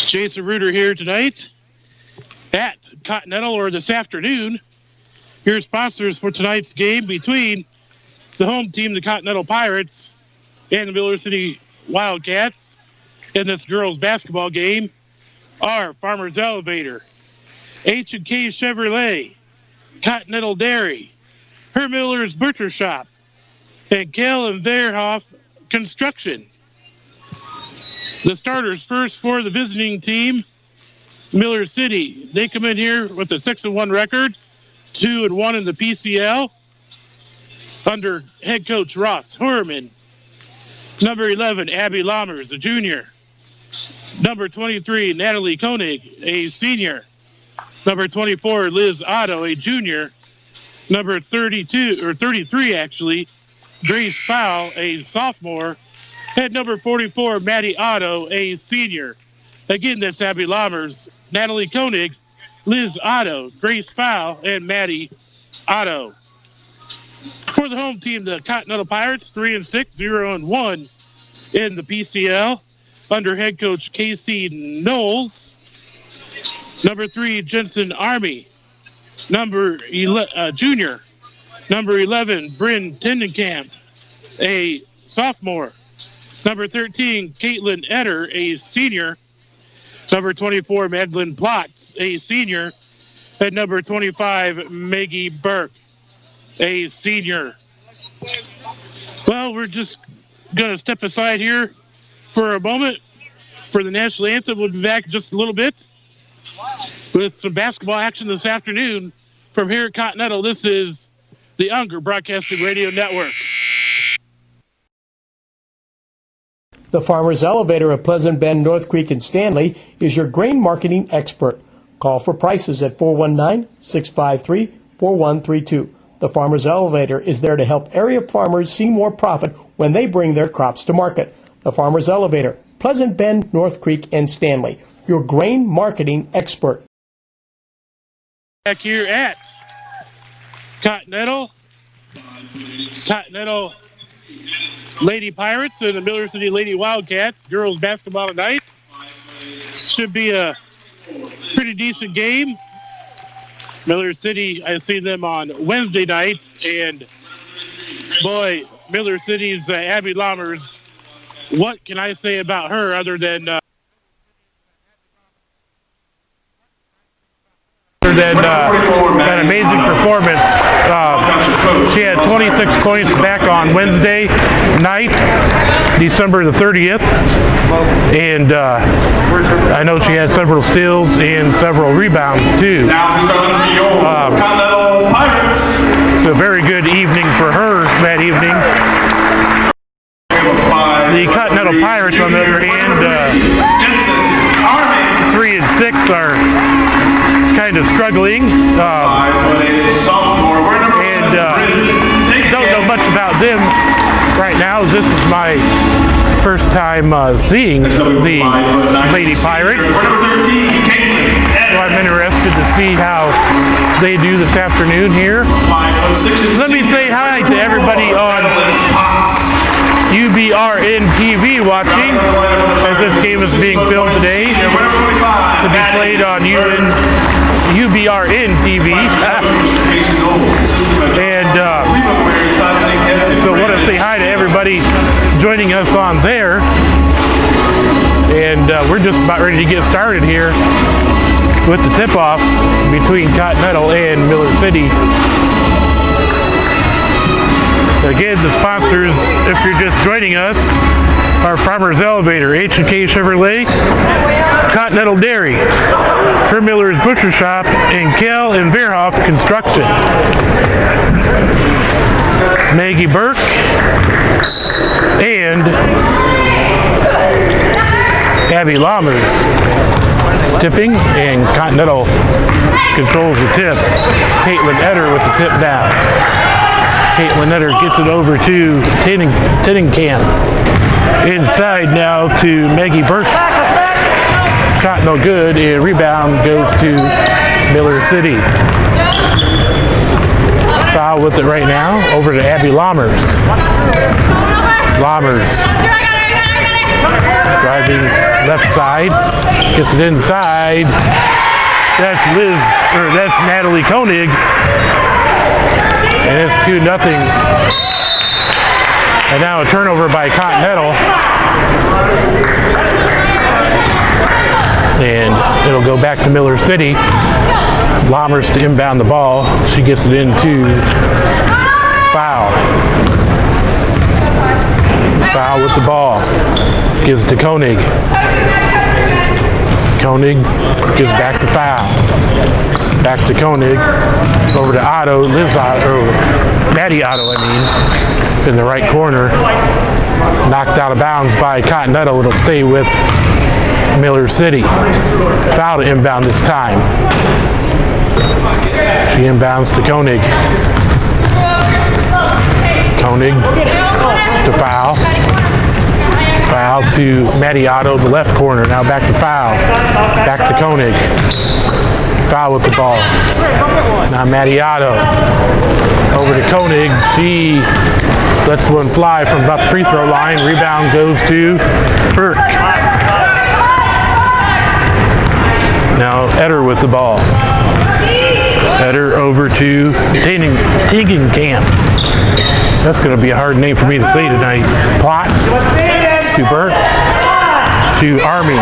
Jason Reuter here tonight at Continental, or this afternoon. Your sponsors for tonight's game between the home team, the Continental Pirates, and the Miller City Wildcats in this girls basketball game are Farmers Elevator, H&K Chevrolet, Continental Dairy, Herr Miller's Butcher Shop, and Kell and Verhoff Construction. The starters first for the visiting team, Miller City. They come in here with a 6-1 record, 2-1 in the PCL, under head coach Ross Horman. Number 11, Abby Lammers, a junior. Number 23, Natalie Koenig, a senior. Number 24, Liz Otto, a junior. Number 33 actually, Grace Fowl, a sophomore. And number 44, Maddie Otto, a senior. Again, that's Abby Lammers, Natalie Koenig, Liz Otto, Grace Fowl, and Maddie Otto. For the home team, the Continental Pirates, 3-6, 0-1 in the PCL, under head coach Casey Knowles. Number 3, Jensen Army, junior. Number 11, Bryn Tindenkamp, a sophomore. Number 13, Caitlin Etter, a senior. Number 24, Madeline Plotz, a senior. And number 25, Maggie Burke, a senior. Well, we're just going to step aside here for a moment for the national anthem. We'll be back in just a little bit with some basketball action this afternoon from here at Continental. This is the Unger Broadcasting Radio Network. The Farmers Elevator at Pleasant Bend, North Creek, and Stanley is your grain marketing expert. Call for prices at 419-653-4132. The Farmers Elevator is there to help area farmers see more profit when they bring their crops to market. The Farmers Elevator, Pleasant Bend, North Creek, and Stanley, your grain marketing expert. Back here at Continental Lady Pirates and the Miller City Lady Wildcats. Girls basketball tonight. Should be a pretty decent game. Miller City, I see them on Wednesday night, and boy, Miller City's Abby Lammers, what can I say about her other than that amazing performance. She had 26 points back on Wednesday night, December the 30th, and I know she had several steals and several rebounds too. Continental Pirates. It's a very good evening for her that evening. The Continental Pirates, on the other hand, 3 and 6 are kind of struggling, and don't know much about them right now. This is my first time seeing the Lady Pirates, so I'm interested to see how they do this afternoon here. Let me say hi to everybody on UBRN TV watching, as this game is being filmed today to be played on UBRN TV. And so I want to say hi to everybody joining us on there. And we're just about ready to get started here with the tip-off between Continental and Miller City. Again, the sponsors, if you're just joining us, are Farmers Elevator, H&K Chevrolet, Continental Dairy, Herr Miller's Butcher Shop, and Kell and Verhoff Construction. Maggie Burke and Abby Lammers tipping, and Continental controls the tip. Caitlin Etter with the tip down. Caitlin Etter gets it over to Tinningham. Inside now to Maggie Burke. Shot no good, and rebound goes to Miller City. Foul with it right now, over to Abby Lammers. Lammers driving left side. Gets it inside. That's Natalie Koenig. And it's 2-0. And now a turnover by Continental. And it'll go back to Miller City. Lammers to inbound the ball. She gets it into foul. Foul with the ball. Gives to Koenig. Koenig gives back to foul. Back to Koenig. Over to Otto. Maddie Otto, in the right corner. Knocked out of bounds by Continental. It'll stay with Miller City. Foul to inbound this time. She inbounds to Koenig. Koenig to foul. Foul to Maddie Otto, the left corner. Now back to foul. Back to Koenig. Foul with the ball. Now Maddie Otto. Over to Koenig. She lets one fly from about the free throw line. Rebound goes to Burke. Now Eder with the ball. Eder over to Tegenkamp. That's going to be a hard name for me to say tonight. Potts to Burke to Army.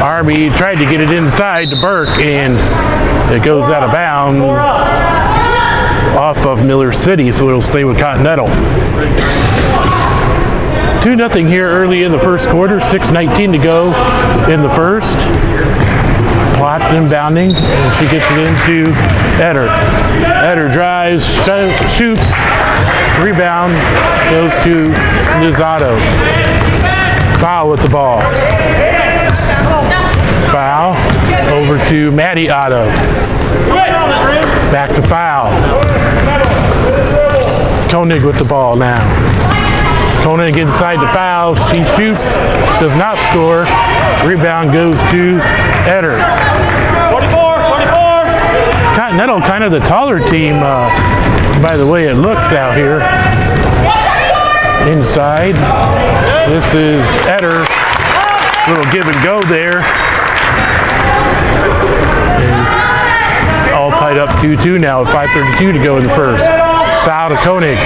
Army tried to get it inside to Burke, and it goes out of bounds off of Miller City, so it'll stay with Continental. 2-0 here early in the first quarter, 6:19 to go in the first. Potts inbounding, and she gets it into Eder. Eder drives, shoots, rebound, goes to Lizzato. Foul with the ball. Foul over to Maddie Otto. Back to foul. Koenig with the ball now. Koenig inside the foul. She shoots, does not score. Rebound goes to Eder. 44. Continental kind of the taller team by the way it looks out here. Inside. This is Eder. Little give and go there. And all tied up 2-2 now with 5:32 to go in the first. Foul to Koenig.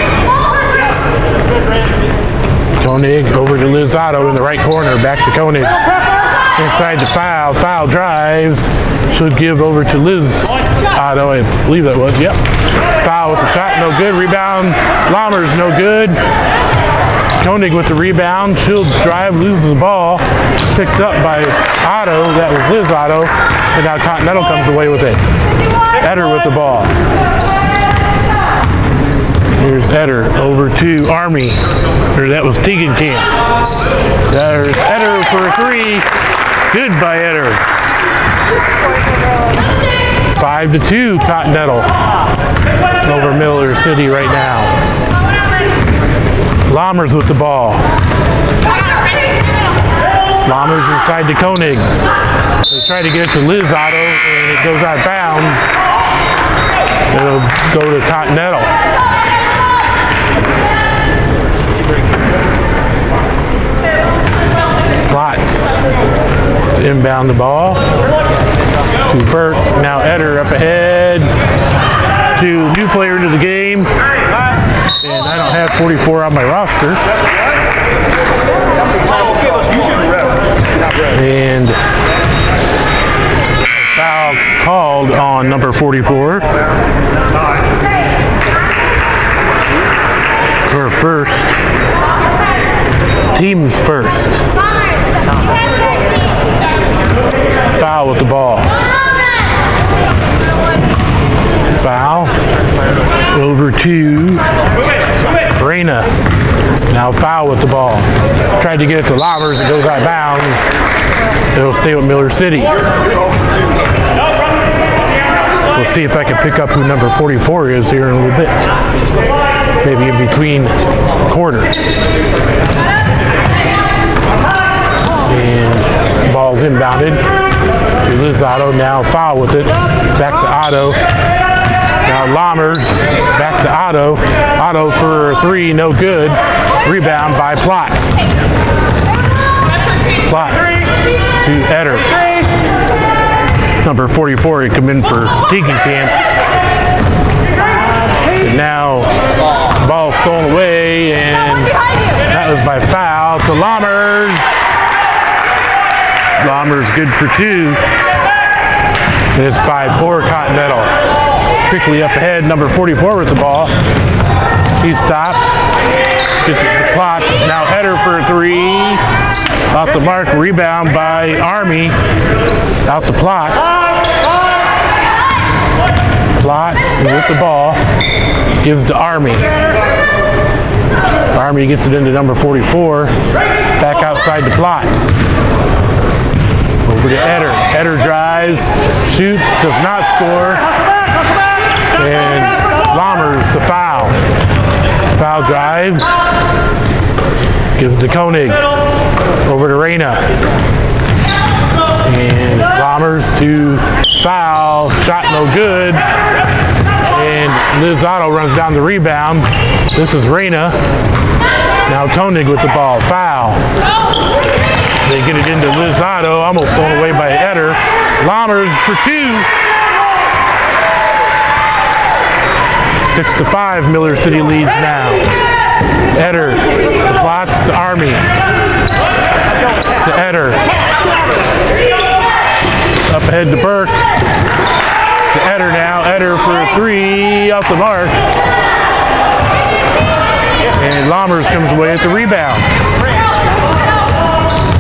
Koenig over to Lizzato in the right corner. Back to Koenig. Inside the foul. Foul drives. She'll give over to Lizzato. I believe that was. Yep. Foul with the shot. No good. Rebound. Lammers no good. Koenig with the rebound. She'll drive. Loses the ball. Picked up by Otto. That was Lizzato. And now Continental comes away with it. Eder with the ball. Here's Eder over to Army. Or that was Tegenkamp. There's Eder for a three. Good by Eder. 5-2 Continental over Miller City right now. Lammers with the ball. Lammers inside to Koenig. They try to get it to Lizzato, and it goes out of bounds. It'll go to Continental. Potts to inbound the ball to Burke. Now Eder up ahead to new player into the game. And I don't have 44 on my roster. And foul called on number 44. For first. Team's first. Foul with the ball. Foul over to Reyna. Now foul with the ball. Tried to get it to Lammers. It goes out of bounds. It'll stay with Miller City. We'll see if I can pick up who number 44 is here in a little bit. Maybe in between quarters. And ball's inbounded to Lizzato. Now foul with it. Back to Otto. Now Lammers back to Otto. Otto for three, no good. Rebound by Potts. Plots to Eder. Number 44, he come in for Degenkamp. And now, ball stolen away, and that was by foul to Lammers. Lammers good for 2. And it's 5-4 Continental. Quickly up ahead, number 44 with the ball. He stops, gets it to Plots. Now Eder for a 3. Off the mark, rebound by Army. Out to Plots. Plots with the ball. Gives to Army. Army gets it into number 44. Back outside to Plots. Over to Eder. Eder drives, shoots, does not score. And Lammers to foul. Foul drives. Gives to Koenig. Over to Reyna. And Lammers to foul. Shot no good. And Lizzato runs down the rebound. This is Reyna. Now Koenig with the ball. Foul. They get it into Lizzato. Almost thrown away by Eder. Lammers for 2. 6-5, Miller City leads now. Eder, to Plots to Army. To Eder. Up ahead to Burke. To Eder now. Eder for a 3, off the mark. And Lammers comes away at the rebound.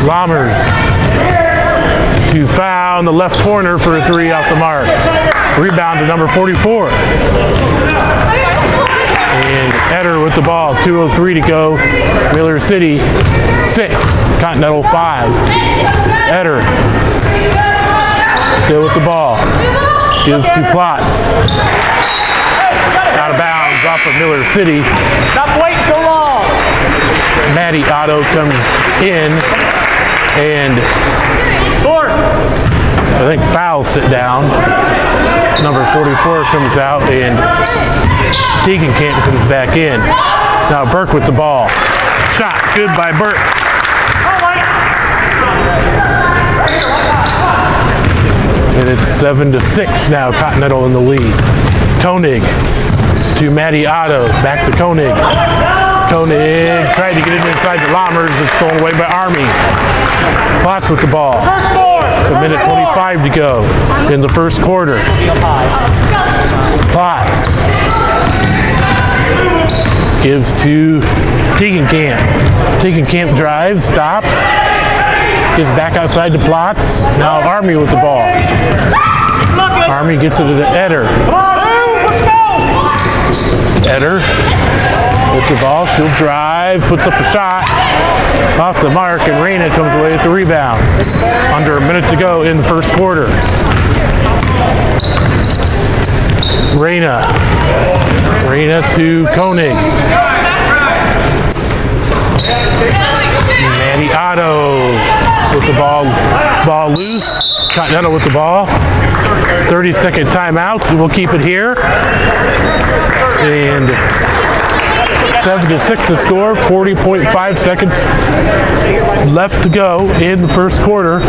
Lammers to foul in the left corner for a 3 off the mark. Rebound to number 44. And Eder with the ball. 2:03 to go. Miller City 6, Continental 5. Eder still with the ball. Gives to Plots. Out of bounds off of Miller City. Stop waiting so long. Matty Otto comes in and I think fouls sit down. Number 44 comes out and Degenkamp comes back in. Now Burke with the ball. Shot good by Burke. And it's 7-6 now, Continental in the lead. Koenig to Matty Otto. Back to Koenig. Koenig tried to get it inside the Lammers. It's thrown away by Army. Plots with the ball. A minute 25 to go in the first quarter. Plots gives to Degenkamp. Degenkamp drives, stops, gives back outside to Plots. Now Army with the ball. Army gets it to Eder. Eder with the ball, she'll drive, puts up a shot, off the mark, and Reyna comes away with the rebound. Under a minute to go in the first quarter. Reyna to Koenig. Matty Otto with the ball loose. Continental with the ball. 30-second timeout. We'll keep it here. And 7-6 to score. 40.5 seconds left to go in the first quarter.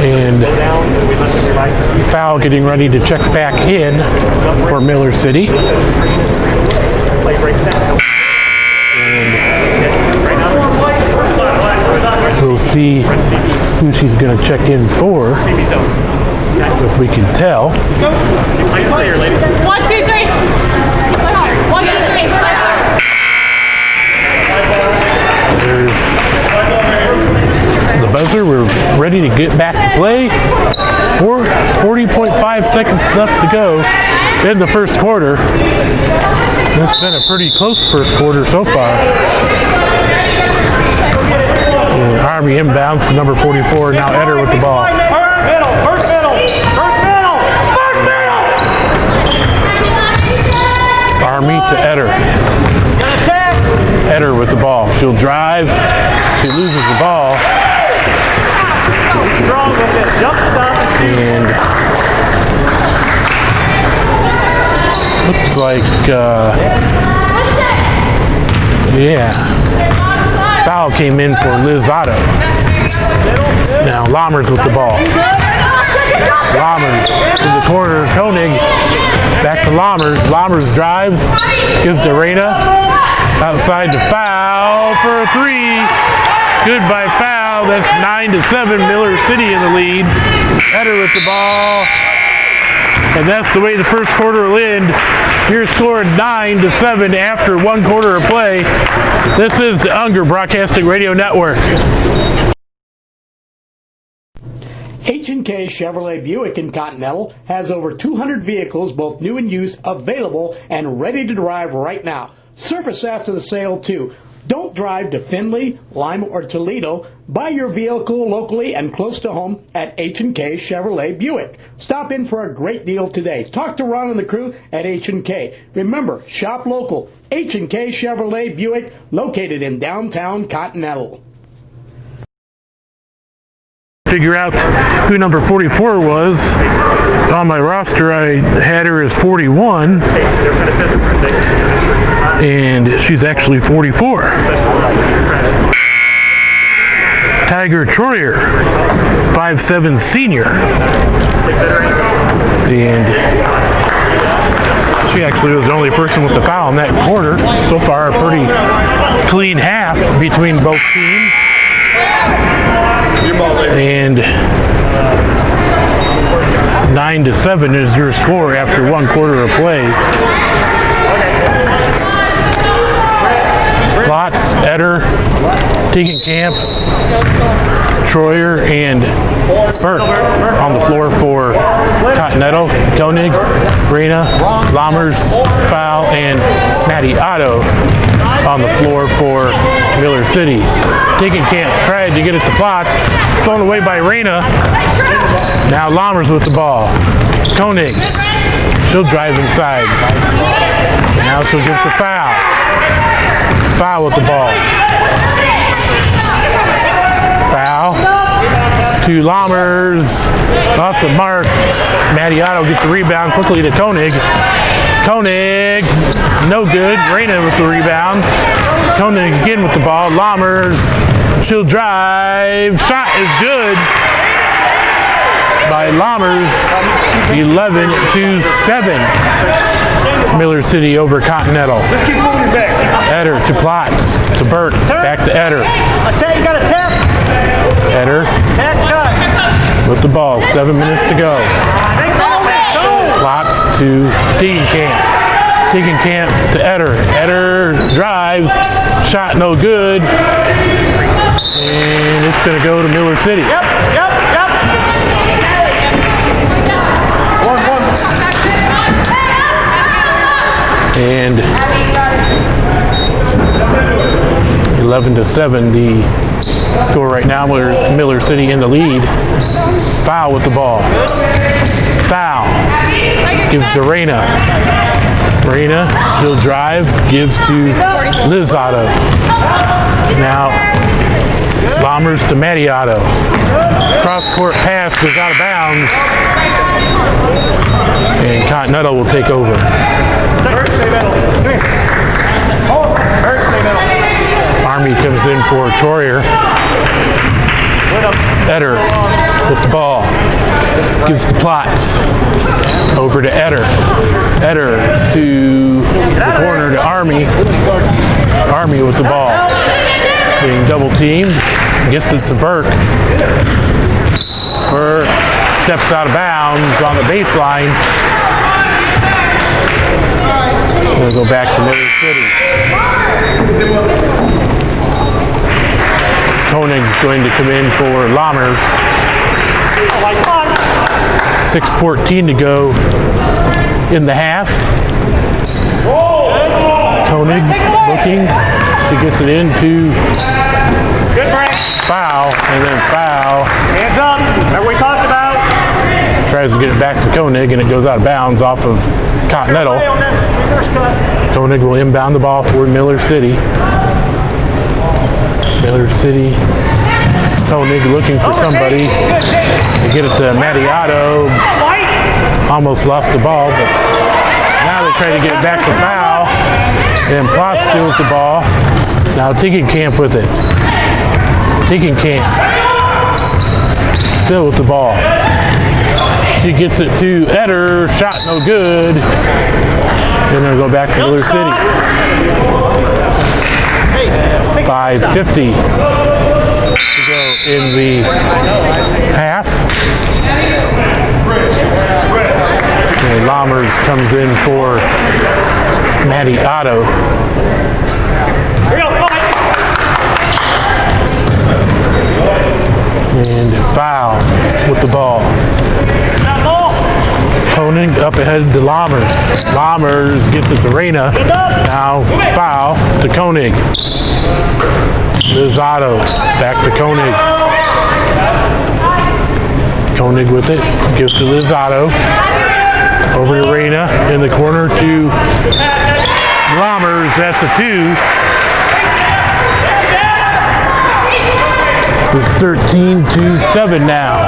And foul getting ready to check back in for Miller City. And we'll see who she's going to check in for, if we can tell. 1, 2, 3. 1, 2, 3. There's the buzzer. We're ready to get back to play. 40.5 seconds left to go in the first quarter. It's been a pretty close first quarter so far. And Army inbounds to number 44. Now Eder with the ball. First middle. Army to Eder. Eder with the ball. She'll drive. She loses the ball. And looks like, yeah. Foul came in for Liz Otto. Now Lammers with the ball. Lammers to the corner. Koenig back to Lammers. Lammers drives, gives to Reyna. Outside to Foul for a three. Good by Foul. That's 9-7. Miller City in the lead. Eder with the ball. And that's the way the first quarter will end. Your score 9-7 after 1 quarter of play. This is the Unger Broadcasting Radio Network. H&K Chevrolet Buick in Continental has over 200 vehicles, both new and used, available and ready to drive right now. Service after the sale, too. Don't drive to Findlay, Lima, or Toledo. Buy your vehicle locally and close to home at H&K Chevrolet Buick. Stop in for a great deal today. Talk to Ron and the crew at H&K. Remember, shop local. H&K Chevrolet Buick, located in downtown Continental. Figure out who number 44 was. On my roster, I had her as 41. And she's actually 44. Tiger Troyer, 5'7" senior. And she actually was the only person with the foul in that quarter. So far, a pretty clean half between both teams. And 9-7 is your score after 1 quarter of play. Klotz, Eder, Tegenkamp, Troyer, and Burke on the floor for Continental. Koenig, Reyna, Lammers, Foul, and Matty Otto on the floor for Miller City. Tegenkamp tried to get it to Klotz. Stolen away by Reyna. Now Lammers with the ball. Koenig. She'll drive inside. Now she'll give the Foul. Foul with the ball. Foul to Lammers. Off the mark. Matty Otto gets the rebound quickly to Koenig. Koenig, no good. Reyna with the rebound. Koenig again with the ball. Lammers, she'll drive. Shot is good by Lammers. 11-7. Miller City over Continental. Just keep moving back. Eder to Klotz, to Burt, back to Eder. I tell you, got a tap. Eder Tap cut. with the ball, 7 minutes to go. Klotz to Tegenkamp. Tegenkamp to Eder. Eder drives, shot no good. And it's going to go to Miller City. Yep. And 11-7 the score right now. Miller City in the lead. Foul with the ball. Foul. Gives to Reyna. Reyna, she'll drive, gives to Liz Otto. Now Lammers to Matty Otto. Cross court pass goes out of bounds. And Continental will take over. Army comes in for Troyer. Eder with the ball. Gives to Klotz. Over to Eder. Eder to the corner to Army. Army with the ball. Being double teamed. Gets it to Burke. Burke steps out of bounds on the baseline. Gonna go back to Miller City. Koenig's going to come in for Lammers. 6:14 to go in the half. Koenig looking. She gets it into Foul, and then Foul. Hands up, that we talked about. Tries to get it back to Koenig, and it goes out of bounds off of Continental. Koenig will inbound the ball for Miller City. Miller City. Koenig looking for somebody to get it to Matty Otto. Almost lost the ball, but now they try to get it back to Foul. And Plot steals the ball. Now Camp with it. Camp still with the ball. She gets it to Eder. Shot no good. And they'll go back to Miller City. 5:50 to go in the half. And Lammers comes in for Maddie Otto. And foul with the ball. Koenig up ahead to Lammers. Lammers gets it to Reyna. Now foul to Koenig. Lizzato back to Koenig. Koenig with it. Gives to Lizzato. Over to Reyna. In the corner to Lammers. That's a 2. It's 13-7 now.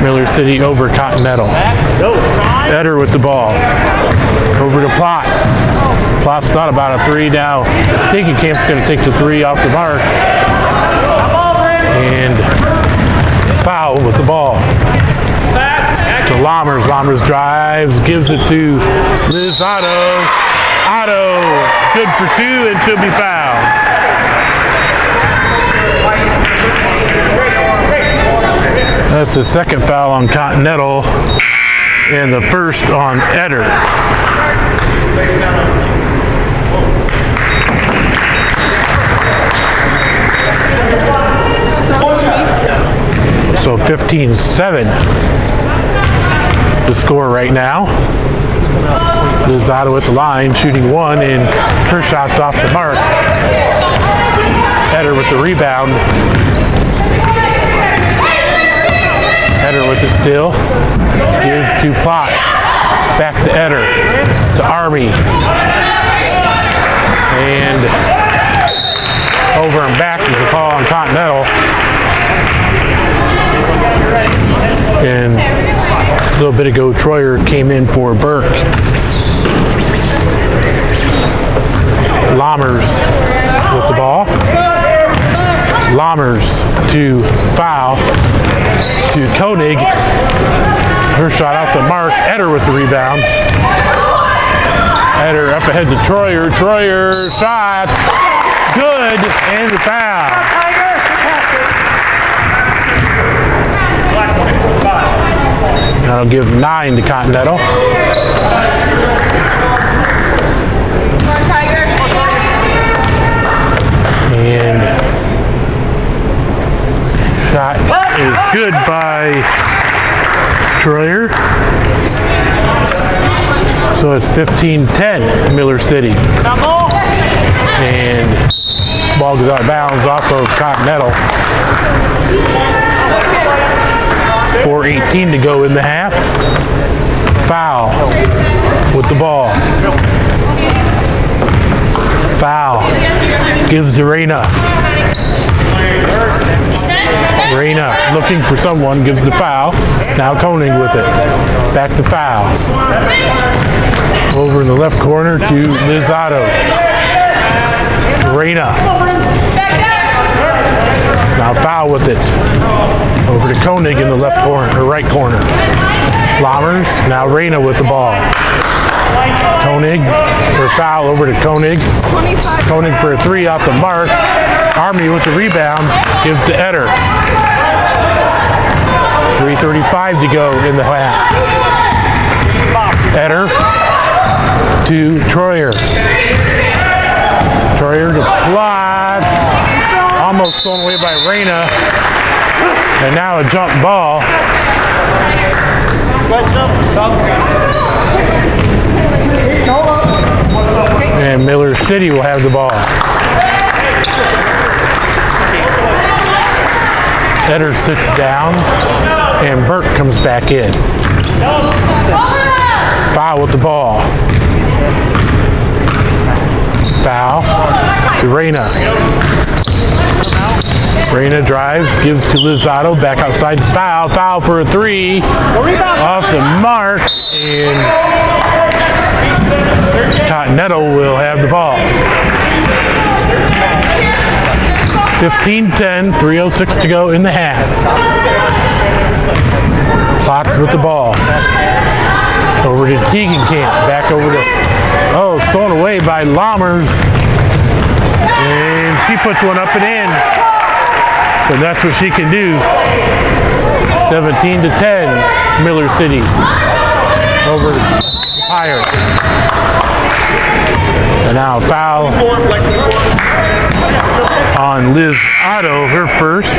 Miller City over Continental. Eder with the ball. Over to Plotz. Plotz thought about a 3 now. Camp's going to take the 3 off the mark. And foul with the ball. To Lammers. Lammers drives, gives it to Liz Otto. Otto, good for 2 and she'll be fouled. That's the second foul on Continental and the first on Eder. So 15-7 the score right now. Lizzato at the line, shooting 1, and her shot's off the mark. Eder with the rebound. Eder with it still. Gives to Plot. Back to Eder. To Army. And over and back is the call on Continental. And a little bit ago, Troyer came in for Burke. Lammers with the ball. Lammers to foul to Koenig. Her shot out the mark. Eder with the rebound. Eder up ahead to Troyer. Troyer shot. Good. And the foul. That'll give 9 to Continental. And shot is good by Troyer. So it's 15-10 Miller City. And ball goes out of bounds off of Continental. 4:18 to go in the half. Foul with the ball. Foul. Gives to Reyna. Reyna looking for someone, gives the foul. Now Koenig with it. Back to foul. Over in the left corner to Lizzato. Reyna. Now foul with it. Over to Koenig in the left corner, or right corner. Lammers, now Reyna with the ball. Koenig, for foul over to Koenig. Koenig for a 3 off the mark. Army with the rebound, gives to Eder. 3:35 to go in the half. Eder to Troyer. Troyer to Plotz. Almost thrown away by Reyna. And now a jump ball. And Miller City will have the ball. Eder sits down, and Burke comes back in. Foul with the ball. Foul to Reyna. Reyna drives, gives to Lizzato, back outside, foul for a 3, off the mark, and Continental will have the ball. 15-10, 3:06 to go in the half. Clocks with the ball. Over to Tegenkamp. Back over to, stolen away by Lammers. And she puts one up and in. But that's what she can do. 17-10, Miller City over the Pirates. And now a foul on Liz Otto, her first.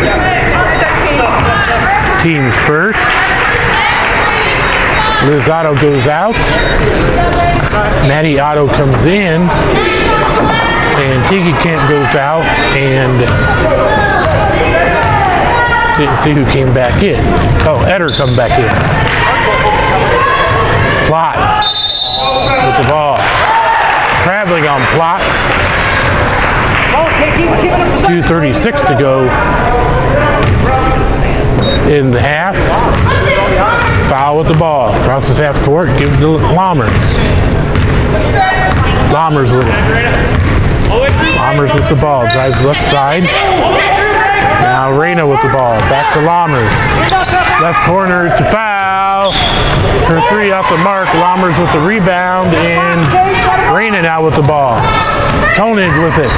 Team's first. Liz Otto goes out. Maddie Otto comes in. And Tegenkamp goes out. And didn't see who came back in. Oh, Eder come back in. Plots with the ball. Traveling on Plots. 2:36 to go in the half. Foul with the ball. Crosses half court. Gives it to Lammers. Lammers with it. Lammers with the ball. Drives left side. Now Reyna with the ball. Back to Lammers. Left corner. It's a foul. Her three off the mark. Lammers with the rebound. And Reyna now with the ball. Koenig with it.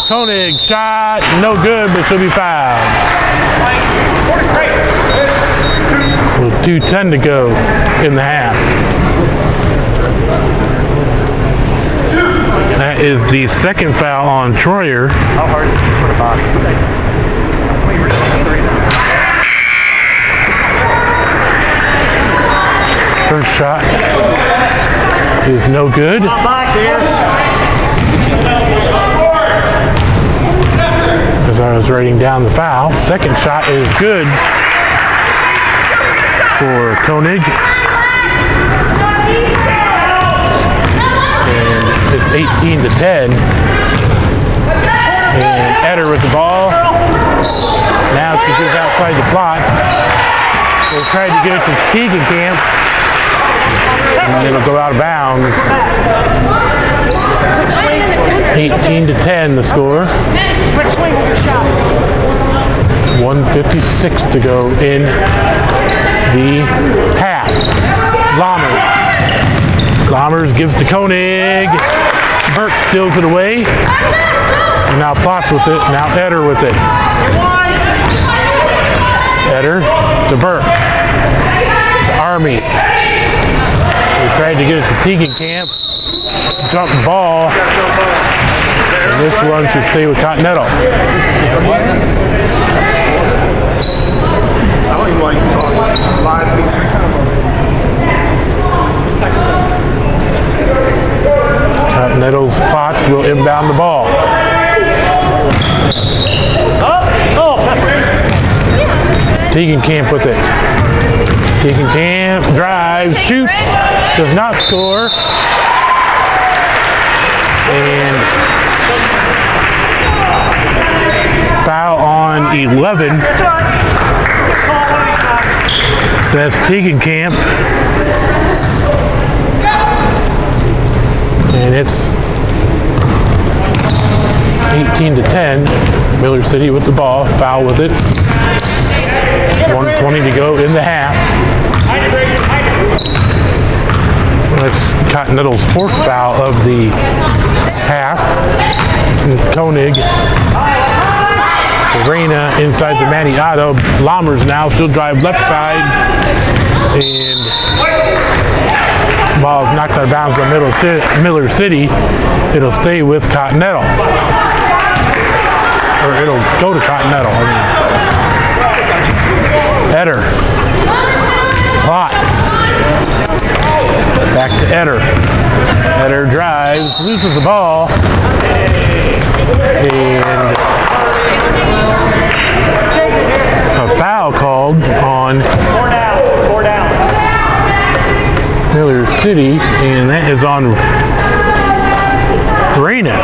Koenig shot. No good, but she'll be fouled. With 2:10 to go in the half. That is the second foul on Troyer. How hard is it to put a box? First shot is no good. As I was writing down the foul. Second shot is good for Koenig. And it's 18-10. And Eder with the ball. Now she goes outside the Plots. They tried to get it to Tegenkamp. And it'll go out of bounds. 18-10 the score. 1:56 to go in the half. Lammers gives to Koenig. Burke steals it away. And now Plots with it. Now Eder with it. Eder to Burke. To Army. They tried to get it to Tegenkamp. Jump ball. And this one should stay with Continental. I don't even like to talk. Continental's Plots will inbound the ball. Tegenkamp with it. Tegenkamp drives, shoots, does not score. And foul on 11. That's Tegenkamp. And it's 18-10. Miller City with the ball. Foul with it. 1:20 to go in the half. That's Continental's fourth foul of the half. And Koenig. Reyna inside the Maddie Otto. Lammers now. She'll drive left side. And ball is knocked out of bounds by Miller City. It'll stay with Continental. Or it'll go to Continental. Eder. Plots. Back to Eder. Eder drives, loses the ball. And a foul called on Miller City, and that is on Reyna.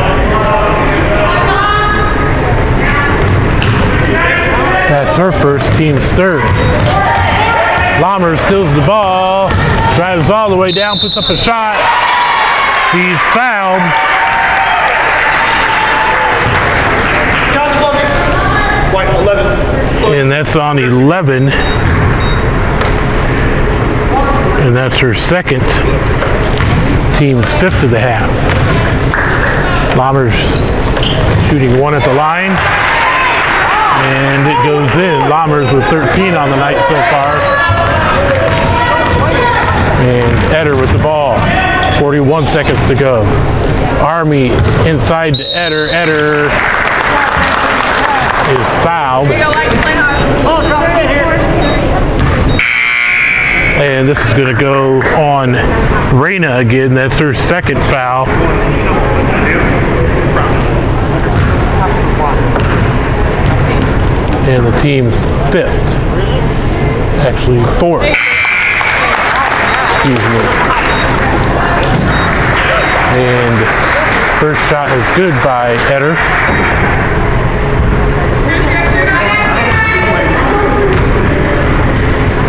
That's her first, team's third. Lammers steals the ball, drives all the way down, puts up a shot. He's fouled. White, 11. And that's on 11. And that's her second. Team's 5th of the half. Lammers shooting 1 at the line. And it goes in. Lammers with 13 on the night so far. And Eder with the ball. 41 seconds to go. Army inside to Eder. Eder is fouled. And this is going to go on Reina again. That's her second foul. And the team's 5th. Actually 4th. Excuse me. And first shot is good by Eder.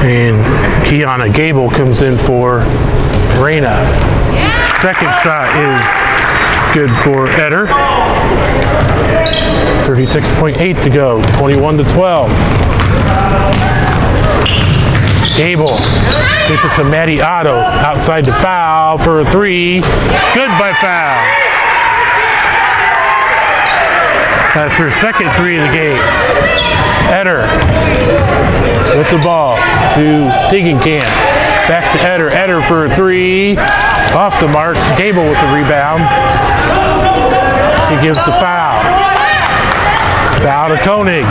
And Kiana Gable comes in for Reina. Second shot is good for Eder. 36.8 to go. 21-12. Gable gives it to Maddie Otto. Outside to foul for a 3. Good by foul. That's her second 3 of the game. Eder with the ball to Degenkamp. Back to Eder. Eder for a 3. Off the mark. Gable with the rebound. She gives the foul. Foul to Koenig.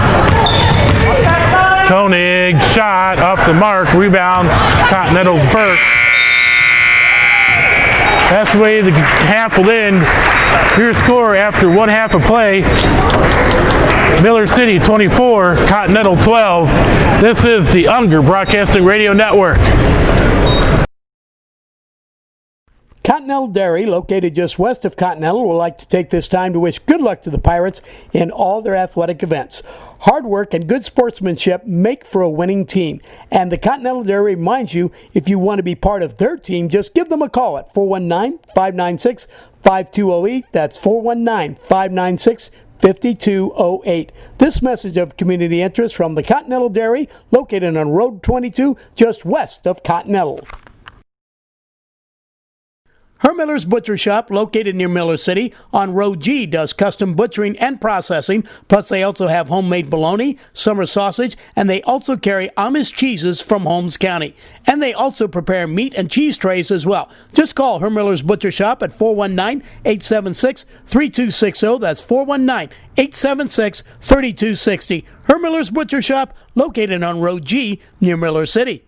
Koenig shot off the mark. Rebound. Continental's Burke. That's the way the half will end. Your score after 1 half of play. Miller City 24, Continental 12. This is the Unger Broadcasting Radio Network. Continental Dairy, located just west of Continental, would like to take this time to wish good luck to the Pirates in all their athletic events. Hard work and good sportsmanship make for a winning team. And the Continental Dairy reminds you, if you want to be part of their team, just give them a call at 419-596-5208. That's 419-596-5208. This message of community interest from the Continental Dairy, located on Road 22, just west of Continental. Hermiller's Butcher Shop, located near Miller City on Road G, does custom butchering and processing. Plus, they also have homemade bologna, summer sausage, and they also carry Amish cheeses from Holmes County. And they also prepare meat and cheese trays as well. Just call Hermiller's Butcher Shop at 419-876-3260. That's 419-876-3260. Hermiller's Butcher Shop, located on Road G near Miller City.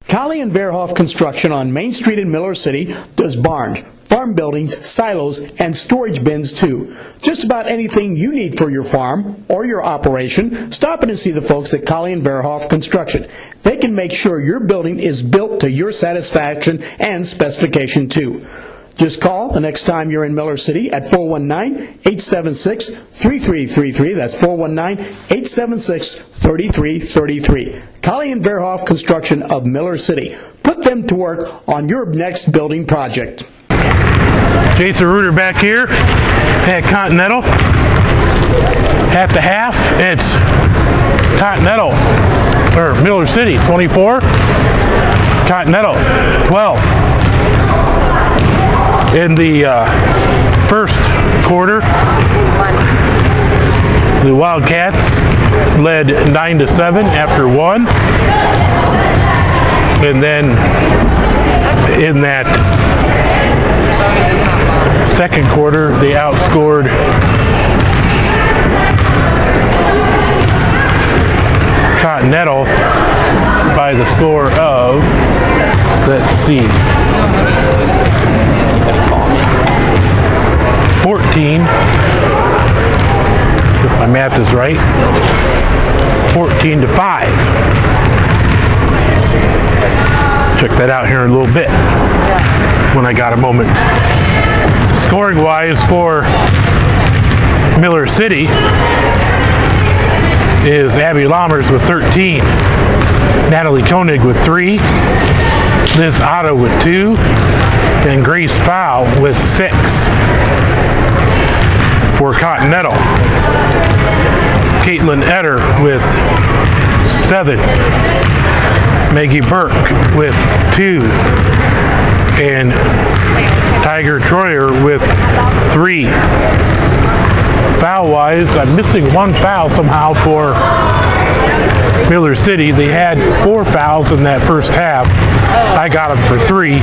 Colley and Verhoff Construction on Main Street in Miller City does barns, farm buildings, silos, and storage bins too. Just about anything you need for your farm or your operation, stop in and see the folks at Colley and Verhoff Construction. They can make sure your building is built to your satisfaction and specification too. Just call the next time you're in Miller City at 419-876-3333. That's 419-876-3333. Colley and Verhoff Construction of Miller City. Put them to work on your next building project. Jason Reuter back here at Continental. At the half, it's Continental, or Miller City, 24. Continental, 12. In the first quarter, the Wildcats led 9-7 after 1. And then in that second quarter, they outscored Continental by the score of, let's see, 14, if my math is right, 14-5. Check that out here in a little bit when I got a moment. Scoring wise for Miller City is Abby Lammers with 13, Natalie Koenig with 3, Liz Otto with 2, and Grace Fowl with 6 for Continental. Caitlin Etter with 7. Maggie Burke with 2. And Tiger Troyer with 3. Foul-wise, I'm missing 1 foul somehow for Miller City. They had 4 fouls in that first half. I got them for 3.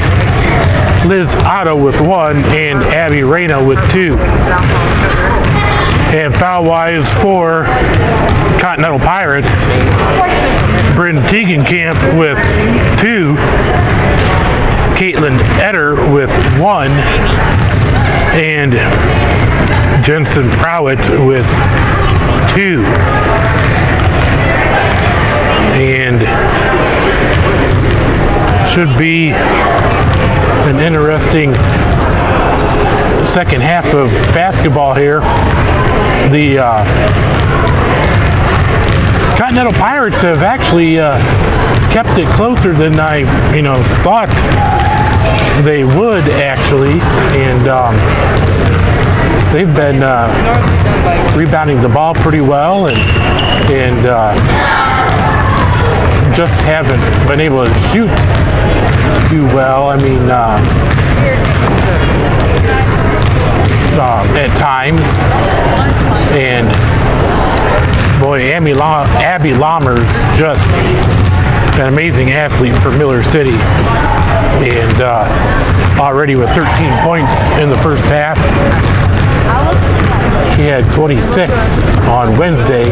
Liz Otto with 1 and Abby Reyna with 2. And foul-wise for Continental Pirates, Bryn Teagenkamp with 2. Caitlin Etter with 1. And Jensen Prowett with 2. And should be an interesting second half of basketball here. The Continental Pirates have actually kept it closer than I, thought they would actually, and they've been rebounding the ball pretty well, and just haven't been able to shoot too well. I mean, at times, and boy, Abby Lammer's just an amazing athlete for Miller City, and already with 13 points in the first half. She had 26 on Wednesday,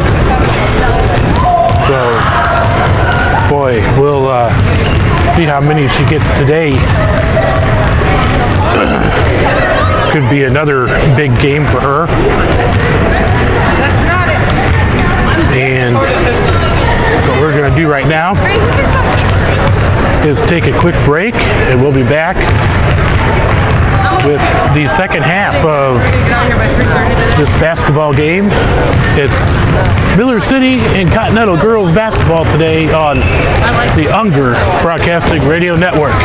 so boy, we'll see how many she gets today. Could be another big game for her. And what we're going to do right now is take a quick break, and we'll be back with the second half of this basketball game. It's Miller City and Continental girls basketball today on the Unger Broadcasting Radio Network.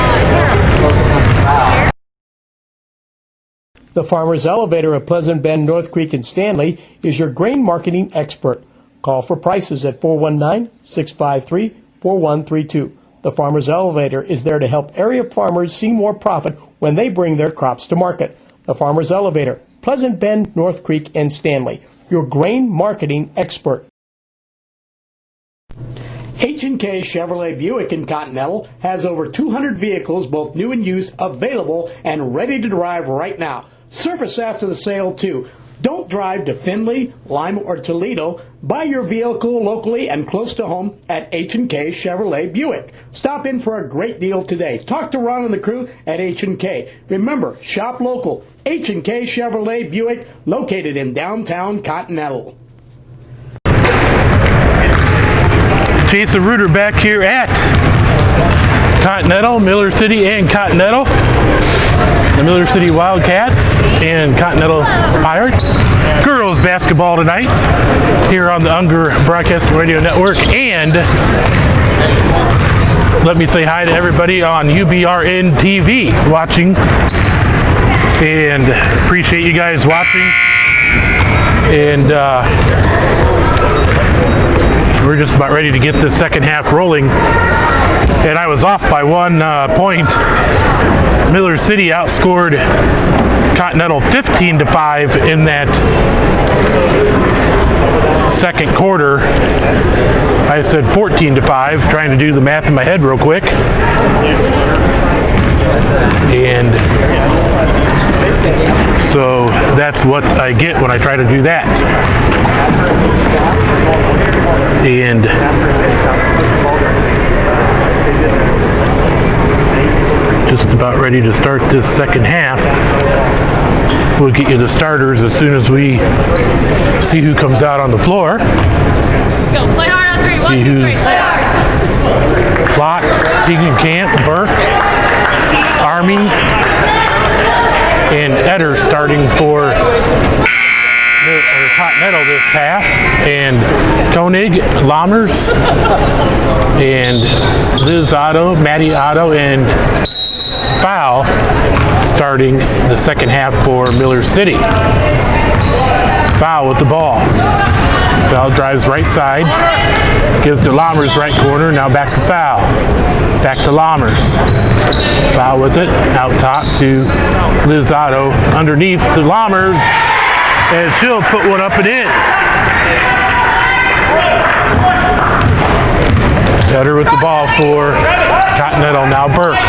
The Farmers Elevator at Pleasant Bend, North Creek, and Stanley is your grain marketing expert. Call for prices at 419-653-4132. The Farmers Elevator is there to help area farmers see more profit when they bring their crops to market. The Farmers Elevator, Pleasant Bend, North Creek, and Stanley, your grain marketing expert. H&K Chevrolet Buick in Continental has over 200 vehicles, both new and used, available and ready to drive right now. Service after the sale, too. Don't drive to Findlay, Lima, or Toledo. Buy your vehicle locally and close to home at H&K Chevrolet Buick. Stop in for a great deal today. Talk to Ron and the crew at H&K. Remember, shop local. H&K Chevrolet Buick, located in downtown Continental. Jason Reuter back here at Continental, Miller City and Continental. The Miller City Wildcats and Continental Pirates. Girls basketball tonight here on the Unger Broadcasting Radio Network. And let me say hi to everybody on UBRN TV watching. And appreciate you guys watching. And we're just about ready to get this second half rolling. And I was off by 1 point. Miller City outscored Continental 15-5 in that second quarter. I said 14-5, trying to do the math in my head real quick. And so that's what I get when I try to do that. And just about ready to start this second half. We'll get you the starters as soon as we see who comes out on the floor. Let's go. Play hard on 3. See 1, 2, 3. who's Play hard. Klotz, Teagenkamp, Burke, Army, and Etter starting for Continental this half, and Koenig, Lammers, and Liz Otto, Maddie Otto, and foul starting the second half for Miller City. Foul with the ball. Foul drives right side, gives to Lammers right corner, now back to foul. Back to Lammers. Foul with it, out top to Liz Otto, underneath to Lammers, and she'll put one up and in. Eder with the ball for Continental, now Burke.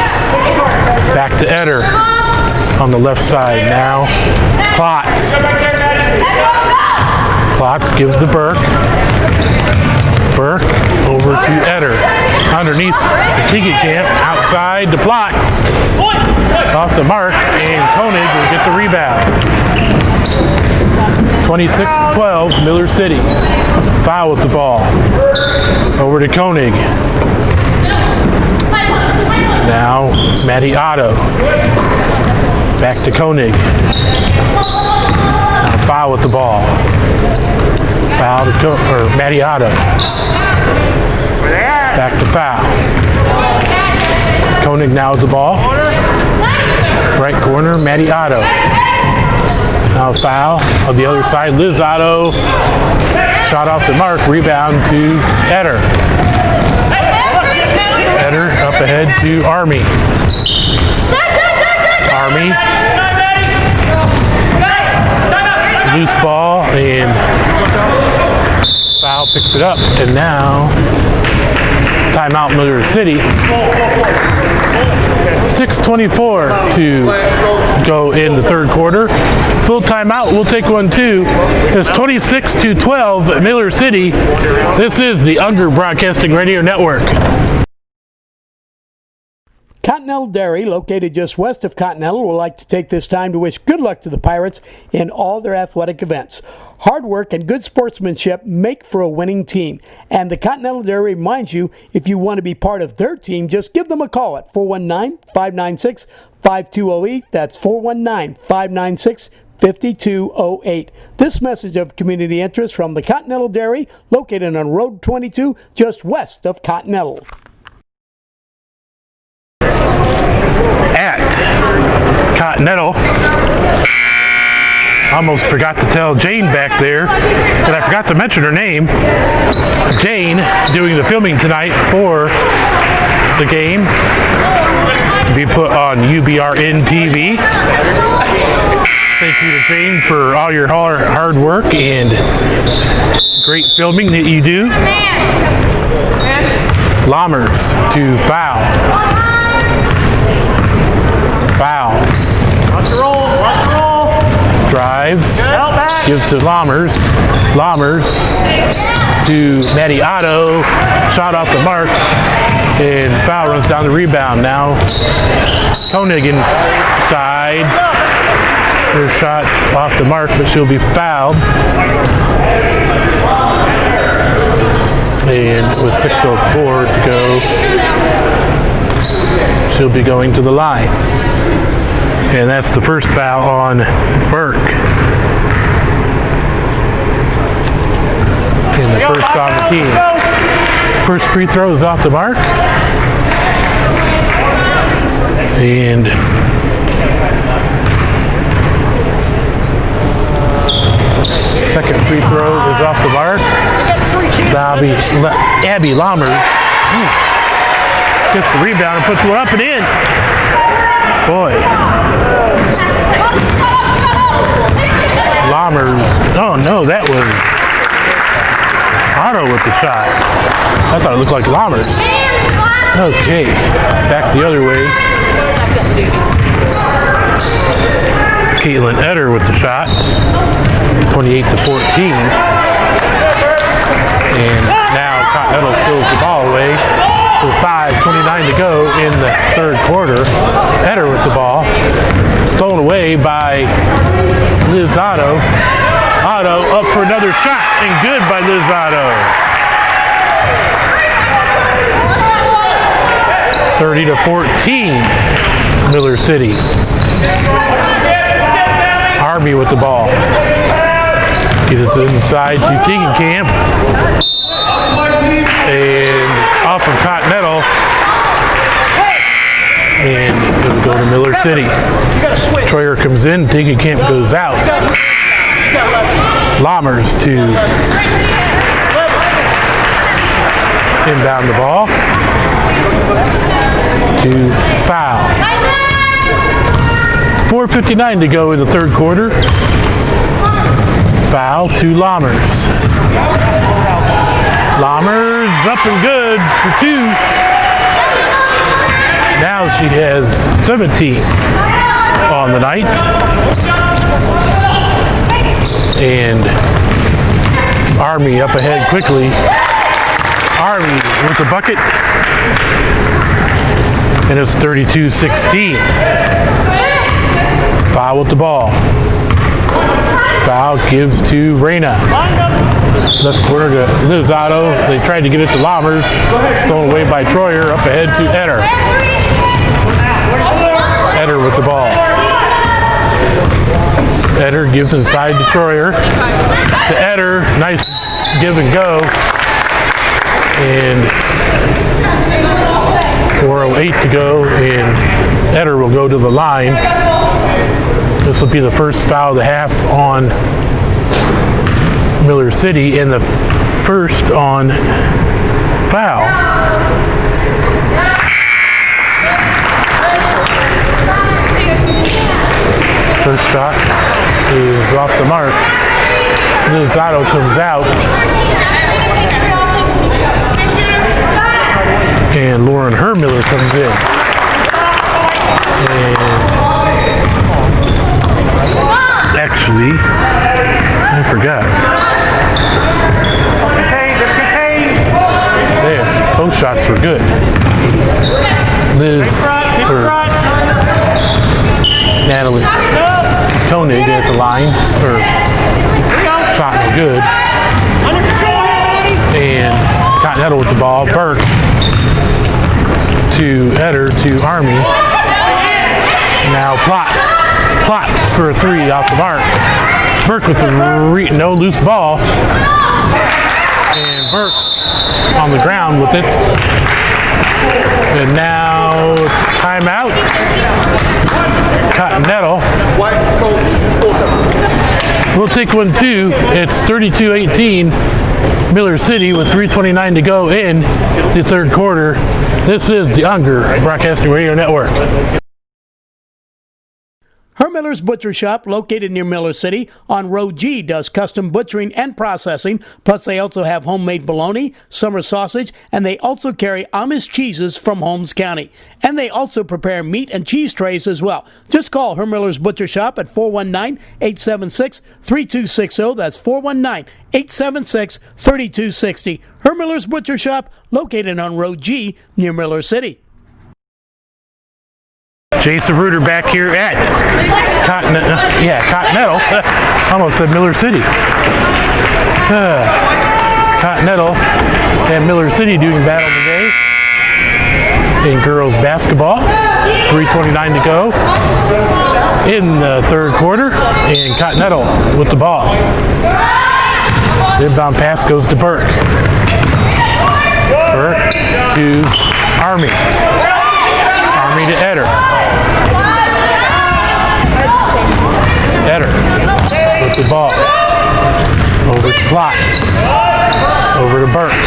Back to Eder on the left side, now Klotz. Klotz gives to Burke. Burke over to Eder. Underneath to Keegankamp, outside to Plotz. Off the mark, and Koenig will get the rebound. 26-12, Miller City. Foul with the ball. Over to Koenig. Now Maddie Otto. Back to Koenig. Now foul with the ball. Foul to Maddie Otto. Back to foul. Koenig now with the ball. Right corner, Maddie Otto. Now foul on the other side, Liz Otto. Shot off the mark, rebound to Eder. Eder up ahead to Army. Army. Loose ball, and foul picks it up, and now timeout Miller City. 6:24 to go in the third quarter. Full timeout, we'll take one too. It's 26-12 Miller City. This is the Unger Broadcasting Radio Network. Continental Dairy, located just west of Continental, would like to take this time to wish good luck to the Pirates in all their athletic events. Hard work and good sportsmanship make for a winning team. And the Continental Dairy reminds you, if you want to be part of their team, just give them a call at 419-596-5208. That's 419-596-5208. This message of community interest from the Continental Dairy, located on Road 22, just west of Continental. At Continental, almost forgot to tell Jane back there, but I forgot to mention her name. Jane doing the filming tonight for the game to be put on UBRN TV. Thank you to Jane for all your hard work and great filming that you do. Lammers to foul. Foul. Watch the roll. Watch the roll. Drives. Gives to Lammers. Lammers to Maddie Otto. Shot off the mark. And foul runs down the rebound. Now Koenig inside. Her shot off the mark, but she'll be fouled. And with 6:04 to go, she'll be going to the line. And that's the first foul on Burke. And the first on the team. First free throw is off the mark. And second free throw is off the mark. Abby Lammers gets the rebound and puts one up and in. Boy. Lammers. Oh no, that was Otto with the shot. I thought it looked like Lammers. Okay, back the other way. Caitlin Eder with the shot. 28-14. And now Continental steals the ball away with 5:29 to go in the third quarter. Eder with the ball. Stolen away by Liz Otto. Otto up for another shot, and good by Liz Otto. 30-14, Miller City. Army with the ball. Get it inside to Camp. And off of Continental. And it'll go to Miller City. Troyer comes in, Camp goes out. Lammers to inbound the ball to foul. 4:59 to go in the third quarter. Foul to Lammers. Lammers up and good for 2. Now she has 17 on the night. And Army up ahead quickly. Army with the bucket. And it's 32-16. Foul with the ball. Foul gives to Reyna. Left corner to Lizato. They tried to get it to Lammers. Stolen away by Troyer. Up ahead to Eder. Eder with the ball. Eder gives inside to Troyer. To Eder. Nice give and go. And 4:08 to go. And Eder will go to the line. This will be the first foul of the half on Miller City and the first on foul. First shot is off the mark. Lizato comes out. And Lauren Hermiller comes in. And actually, I forgot. There, both shots were good. Natalie Koenig at the line, her shot was good. And Continental with the ball. Burke to Eder to Army. Now Plots for a 3 off the mark. Burke with the no loose ball. And Burke on the ground with it. And now timeout. Continental. We'll take one too. It's 32-18. Miller City with 3:29 to go in the third quarter. This is the Unger Broadcasting Radio Network. Hermiller's Butcher Shop, located near Miller City on Road G, does custom butchering and processing. Plus, they also have homemade bologna, summer sausage, and they also carry Amish cheeses from Holmes County. And they also prepare meat and cheese trays as well. Just call Hermiller's Butcher Shop at 419-876-3260. That's 419-876-3260. Hermiller's Butcher Shop, located on Road G near Miller City. Jason Reuter back here at Continental. Almost said Miller City. Continental and Miller City doing battle today in girls basketball. 3:29 to go in the third quarter, and Continental with the ball. The inbound pass goes to Burke. Burke to Army. Army to Eder. Eder with the ball. Over to Plots. Over to Burke.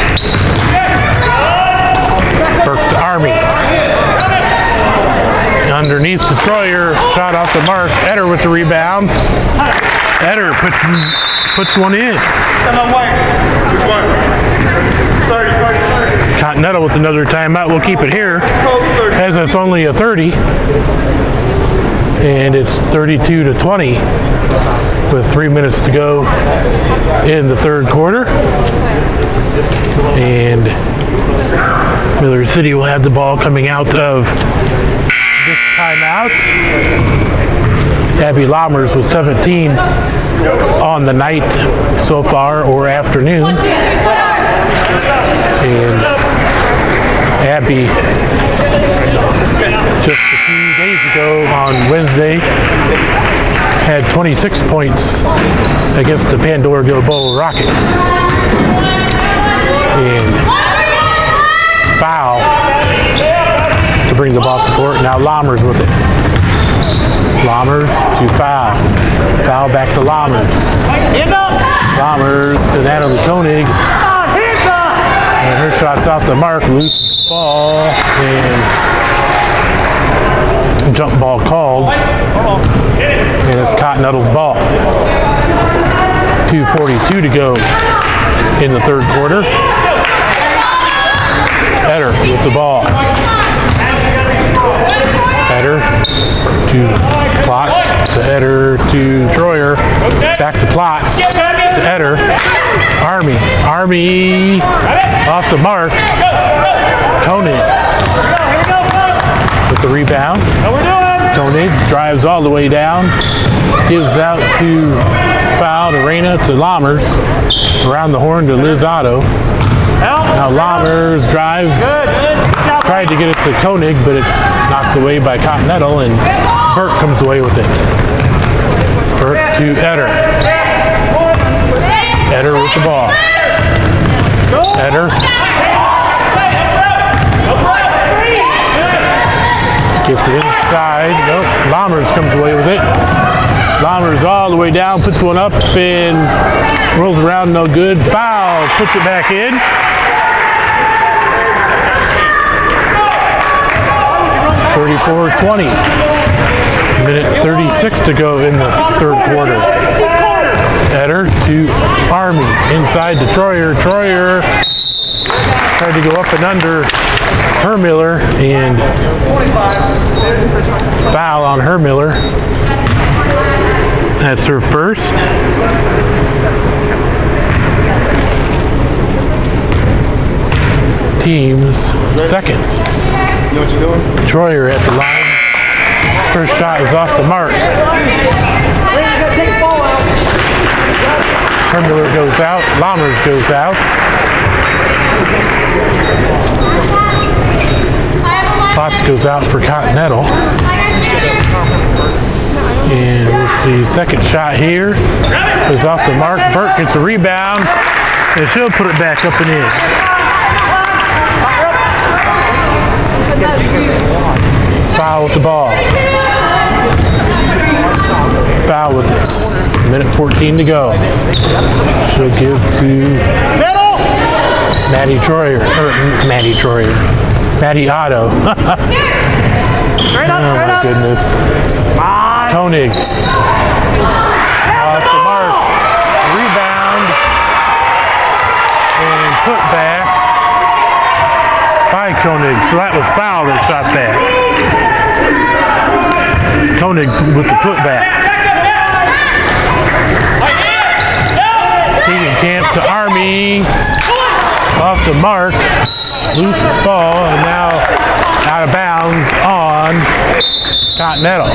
Burke to Army. Underneath to Troyer. Shot off the mark. Eder with the rebound. Eder puts one in. Which one? 30. Continental with another timeout. We'll keep it here as it's only a 30. And it's 32-20 with 3 minutes to go in the third quarter. And Miller City will have the ball coming out of this timeout. Abby Lammers with 17 on the night so far, or afternoon. And Abby, just a few days ago on Wednesday, had 26 points against the Pandora Bowl Rockets. And foul to bring the ball up the court. Now Lammers with it. Lammers to foul. Foul back to Lammers. Lammers to Natalie Koenig. And her shot's off the mark. Loose ball. And jump ball called. And it's Continental's ball. 2:42 to go in the third quarter. Eder with the ball. Eder to Plotz, to Eder to Troyer, back to Plotz, to Eder. Army off the mark. Koenig with the rebound. Koenig drives all the way down, gives out to foul to Reyna to Lammers, around the horn to Liz Otto. Now Lammers drives, tried to get it to Koenig, but it's knocked away by Continental, and Burke comes away with it. Burke to Eder. Eder with the ball. Eder. Gets it inside. Nope. Lammers comes away with it. Lammers all the way down, puts one up and rolls around, no good. Foul, puts it back in. (34-20). Minute 36 to go in the third quarter. Eder to Army, inside to Troyer. Troyer tried to go up and under Hermiller, and foul on Hermiller. That's her first. Team's second. You know what you're doing? Troyer at the line. First shot is off the mark. Hermiller goes out. Lammers goes out. Potts goes out for Continental. And we'll see, second shot here is off the mark. Burke gets a rebound, and she'll put it back up and in. Foul with the ball. Foul with it. Minute 14 to go. She'll give to Maddie Otto. Oh my goodness. Koenig. Off the mark. Rebound. And put back by Koenig. So that was foul that shot back. Koenig with the putback. Camp to Army. Off the mark. Loose ball, and now out of bounds on Continental.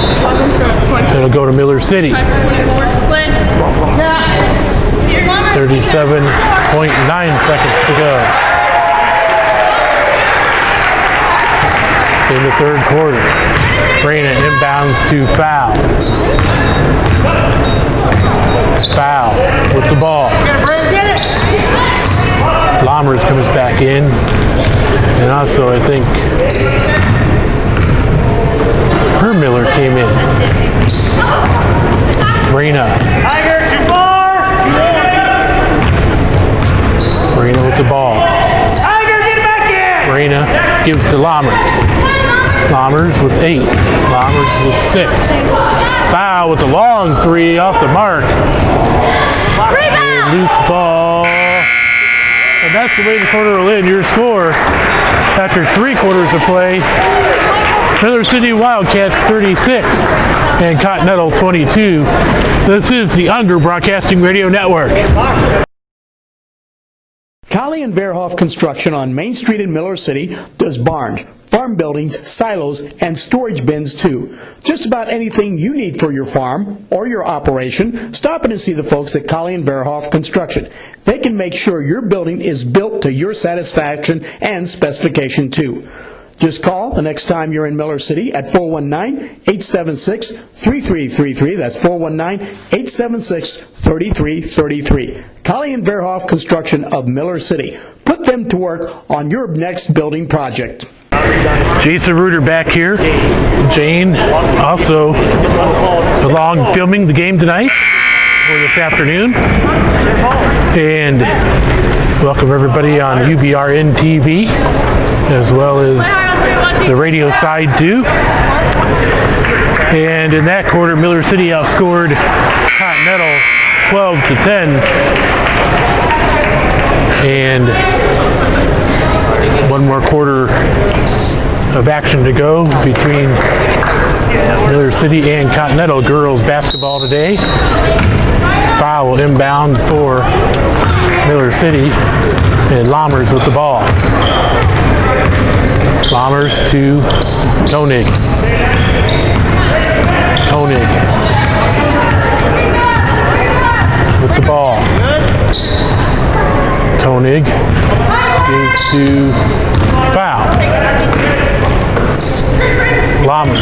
It'll go to Miller City. 37.9 seconds to go in the third quarter. Reyna inbounds to foul. Foul with the ball. Lammers comes back in, and also I think Hermiller came in. Reyna. Reyna with the ball. Reyna gives to Lammers. Lammers with 8. Lammers with 6. Foul with the long three off the mark. And loose ball. And that's the way the quarter will end. Your score after 3 quarters of play: Miller City Wildcats 36 and Continental 22. This is the Unger Broadcasting Radio Network. Colley and Verhoff Construction on Main Street in Miller City does barns, farm buildings, silos, and storage bins too. Just about anything you need for your farm or your operation, stop in and see the folks at Colley and Verhoff Construction. They can make sure your building is built to your satisfaction and specification too. Just call the next time you're in Miller City at 419-876-3333. That's 419-876-3333. Collie and Verhoff Construction of Miller City. Put them to work on your next building project. Jason Reuter back here. Jane also along filming the game tonight or this afternoon. And welcome everybody on UBRN TV as well as the radio side too. And in that quarter, Miller City outscored Continental 12-10. And one more quarter of action to go between Miller City and Continental girls basketball today. Foul inbound for Miller City, and Lammers with the ball. Lammers to Koenig. Koenig with the ball. Koenig gives to foul. Lammers.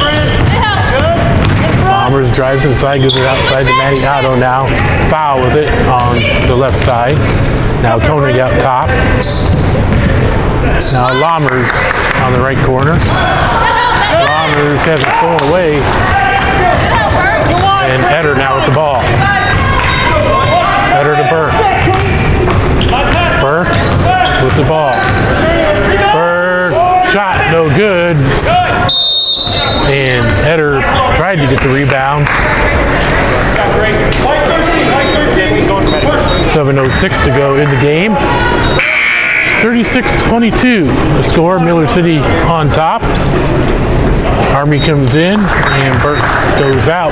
Lammers drives inside, gives it outside to Maddie Otto now. Foul with it on the left side. Now Koenig out top. Now Lammers on the right corner. Lammers has it stolen away. And Eder now with the ball. Eder to Burke. Burke with the ball. Burke shot no good. And Eder tried to get the rebound. 7:06 to go in the game. 36-22 the score. Miller City on top. Army comes in and Burke goes out.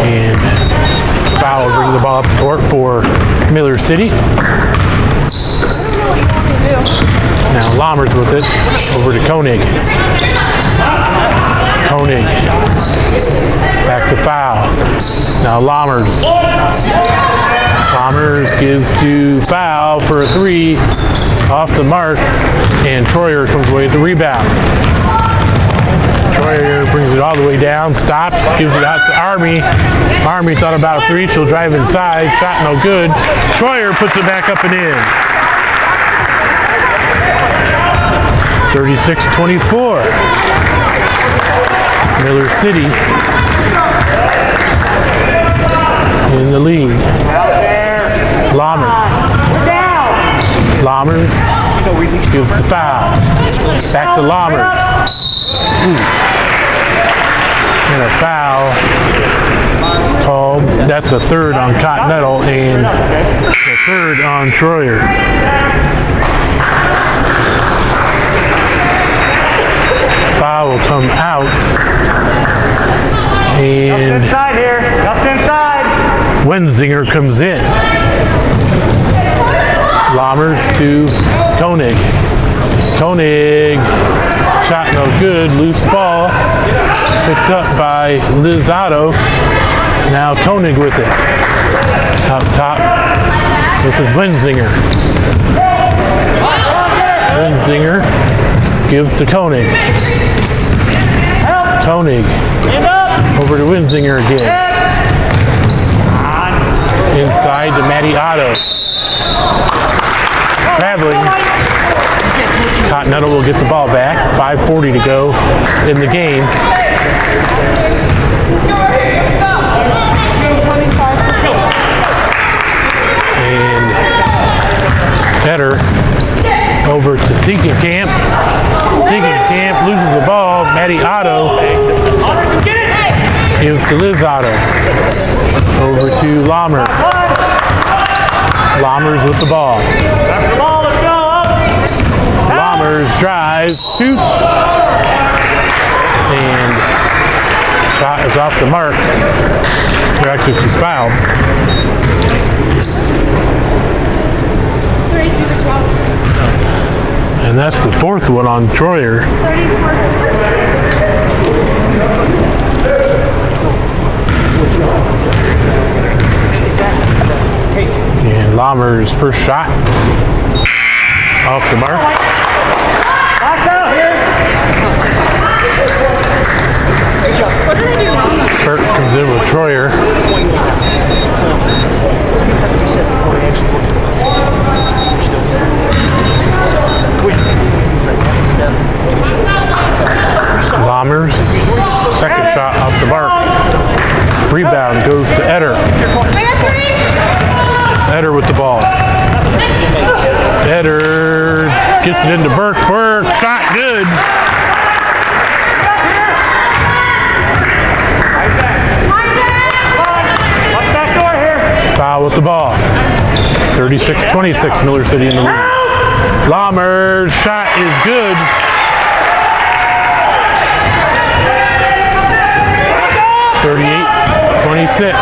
And foul bring the ball up the court for Miller City. Now Lammers with it over to Koenig. Koenig back to foul. Now Lammers. Lammers gives to foul for a three off the mark, and Troyer comes away with the rebound. Troyer brings it all the way down, stops, gives it out to Army. Army thought about a three, she'll drive inside, shot no good. Troyer puts it back up and in. 36-24. Miller City in the lead. Lammers. Lammers gives the foul. Back to Lammers. And a foul called. That's a third on Continental and a third on Troyer. Foul will come out. And Inside here. Up inside. Wenzinger comes in. Lammers to Koenig. Koenig, shot no good, loose ball, picked up by Liz Otto. Now Koenig with it. Out top, this is Wenzinger. Wenzinger gives to Koenig. Koenig over to Wenzinger again. Inside to Maddie Otto. Traveling. Continental will get the ball back. 5:40 to go in the game. And Eder over to Degenkamp. Degenkamp loses the ball. Maddie Otto gives to Liz Otto. Over to Lammers. Lammers with the ball. Lammers drives, shoots, and shot is off the mark. Or actually, she's fouled. 33 for 12. And that's the fourth one on Troyer. And Lammers' first shot. Off the mark. Box out here. What did I do wrong? Burke comes in with Troyer. Lammers, second shot off the mark. Rebound goes to Eder. Eder with the ball. Eder gets it into Burke. Burke, shot good. Watch back door here. Foul with the ball. 36-26, Miller City in the lead. Lammers' shot is good. (38-26).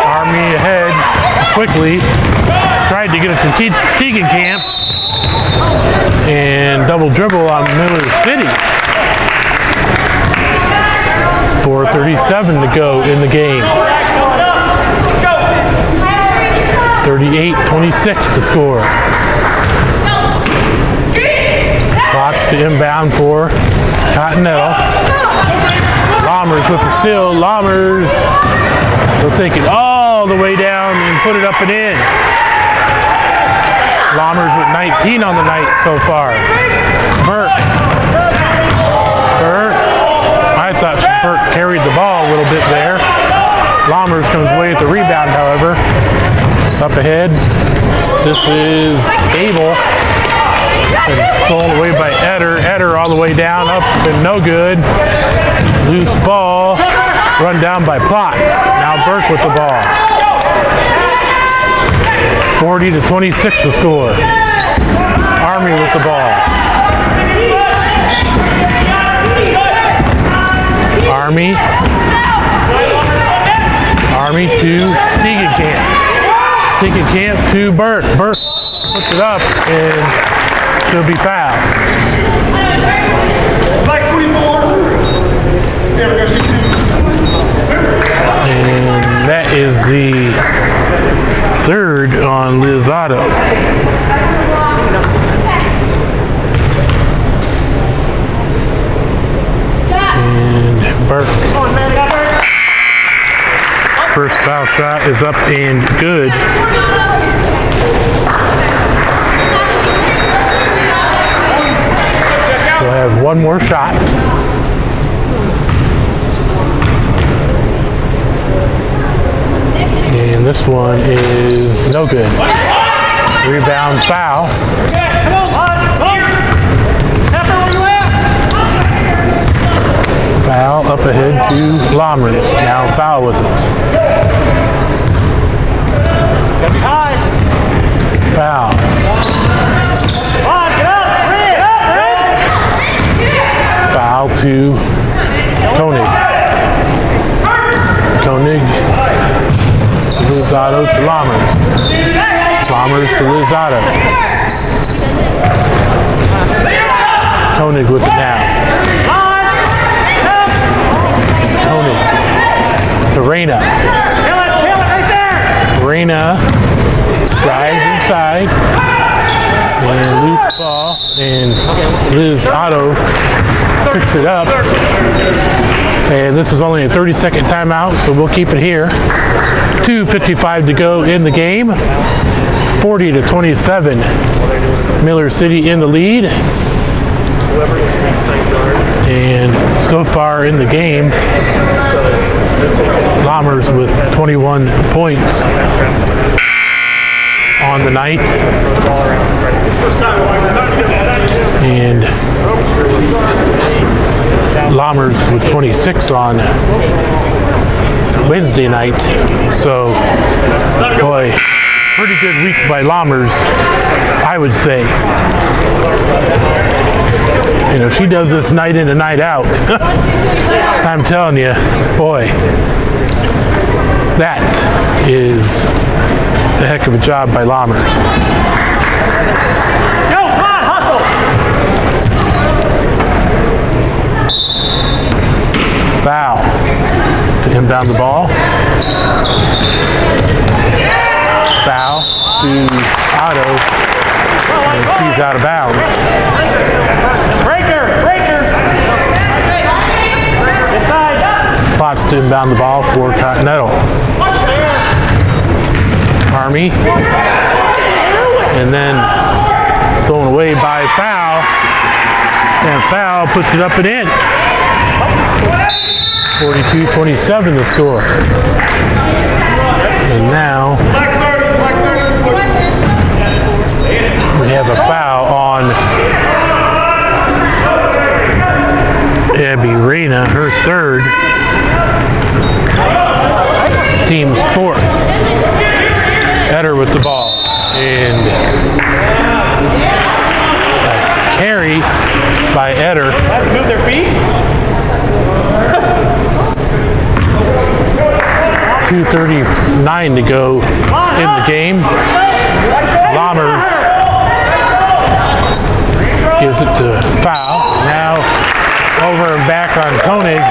Army ahead quickly. Tried to get it to Keegan Camp. And double dribble on Miller City. 4:37 to go in the game. 38-26 to score. Lots to inbound for Continental. Lammers with the steal. Lammers will take it all the way down and put it up and in. Lammers with 19 on the night so far. Burke. I thought Burke carried the ball a little bit there. Lammers comes away with the rebound, however. Up ahead. This is Abel. And stolen away by Eder. Eder all the way down, up and no good. Loose ball. Run down by Plotz. Now Burke with the ball. 40-26 to score. Army with the ball. Army to Keegan Camp. Keegan Camp to Burke. Burke puts it up and she'll be fouled. Like 24. There we go, shoot two. And that is the third on Lizzato. And Burke. First foul shot is up and good. She'll have one more shot. And this one is no good. Rebound foul. Foul up ahead to Lammers. Now foul with it. Foul. Foul to Koenig. Koenig. Lizzato to Lammers. Lammers to Lizzato. Koenig with it now. Koenig to Reyna. Reyna drives inside. And loose ball. And Lizzato picks it up. And this is only a 30-second timeout, so we'll keep it here. 2:55 to go in the game. 40-27. Miller City in the lead. And so far in the game, Lammers with 21 points on the night. And Lammers with 26 on Wednesday night. So, boy, pretty good week by Lammers, I would say. You know, she does this night in and night out. I'm telling you, boy, that is a heck of a job by Lammers. Go, come on, hustle. Foul to inbound the ball. Foul. to Otto, and she's out of bounds. Breaker. This side. Plots to inbound the ball for Continental. Army. And then stolen away by Foul. And Foul puts it up and in. 42-27 the score. And now we have a foul on Abby Reyna, her third, team's fourth. Eder with the ball, and a carry by Eder. Have to move their feet. 2:39 to go in the game. Lammers gives it to Foul. Now over and back on Koenig.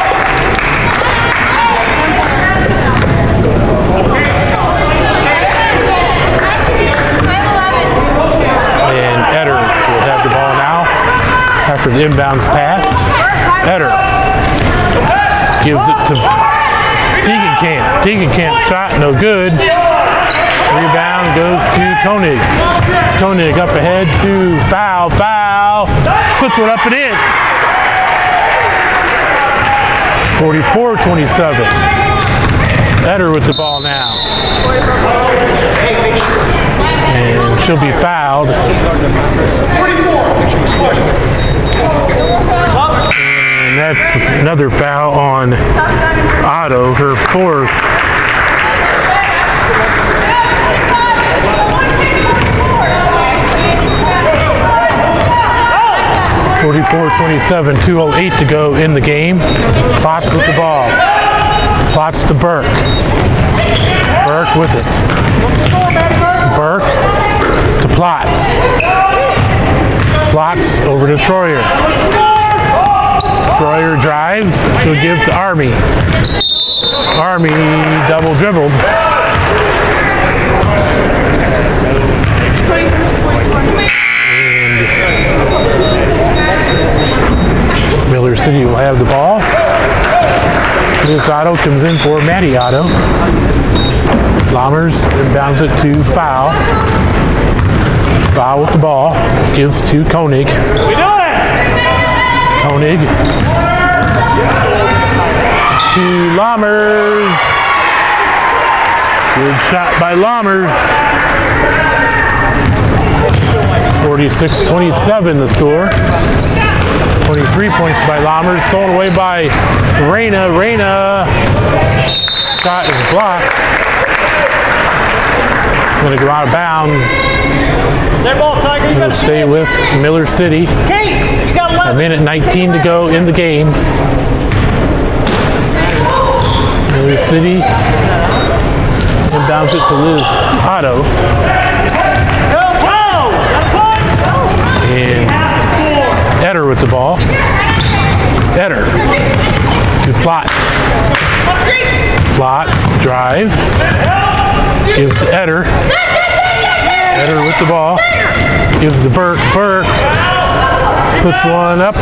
And Eder will have the ball now after the inbounds pass. Eder gives it to Degenkamp shot, no good. Rebound goes to Koenig. Koenig up ahead to Foul. Puts one up and in. 44-27. Eder with the ball now. And she'll be fouled. And that's another foul on Otto, her fourth. 44-27, 2:08 to go in the game. Plots with the ball. Plots to Burke. Burke with it. Burke to Plots. Plots over to Troyer. Troyer drives. She'll give to Army. Army double dribbled. Miller City will have the ball. This Otto comes in for Maddie Otto. Lammers inbounds it to Foul. Foul with the ball. Gives to Koenig. Koenig to Lammers. Good shot by Lammers. 46-27 the score. 23 points by Lammers, stolen away by Reyna. Shot is blocked. Going to go out of bounds. Going to stay with Miller City. A minute 19 to go in the game. Miller City inbounds it to Liz Otto. And Eder with the ball. Eder to Plots. Plots drives. Gives to Eder. Eder with the ball. Gives to Burke. Burke puts one up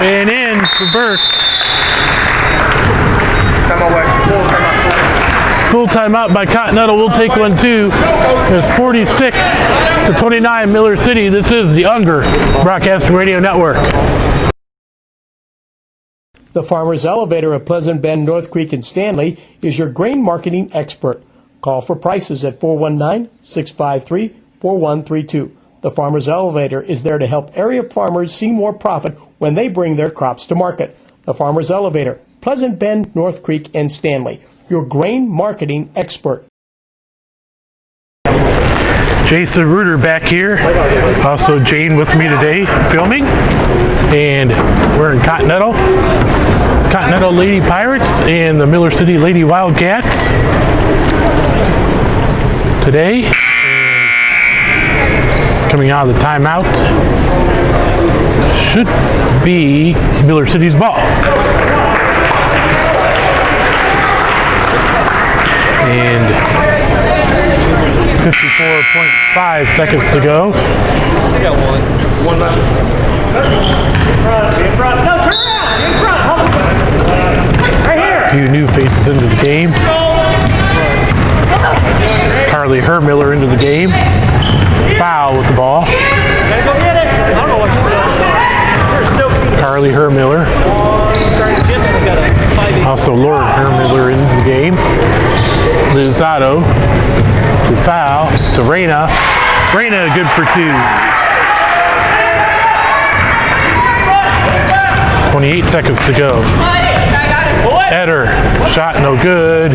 and in for Burke. Full timeout by Continental. We'll take one too. It's 46-29 Miller City. This is the Unger Broadcasting Radio Network. The Farmers Elevator at Pleasant Bend, North Creek, and Stanley is your grain marketing expert. Call for prices at 419-653-4132. The Farmers Elevator is there to help area farmers see more profit when they bring their crops to market. The Farmers Elevator, Pleasant Bend, North Creek, and Stanley, your grain marketing expert. Jason Reuter back here. Also Jane with me today filming. And we're in Continental. Continental Lady Pirates and the Miller City Lady Wildcats today. And coming out of the timeout should be Miller City's ball. And 54 4.5 seconds to go. I got one. One left. In front. No, turn around. In front. Right here. Two new faces into the game. Carly Hermiller into the game. Foul with the ball. Gotta go get it. I don't know what you're doing. Carly Hermiller. Jensen's got a 5'8". Also Lauren Hermiller into the game. Lizzato to foul to Reyna. Reyna good for 2. 28 seconds to go. Eder, shot no good.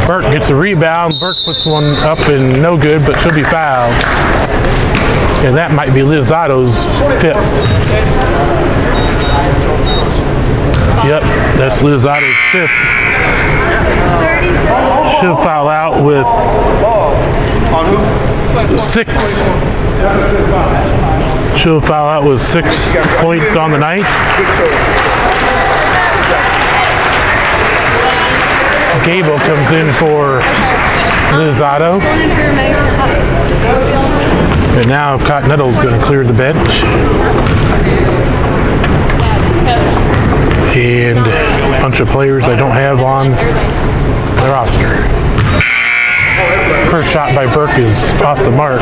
Burke gets a rebound. Burke puts one up and no good, but she'll be fouled. And that might be Lizzato's 5th. Yep, that's Lizzato's 5th. She'll foul out with 6. She'll foul out with 6 points on the night. Gable comes in for Lizzato. And now Continental's going to clear the bench. And a bunch of players I don't have on the roster. First shot by Burke is off the mark.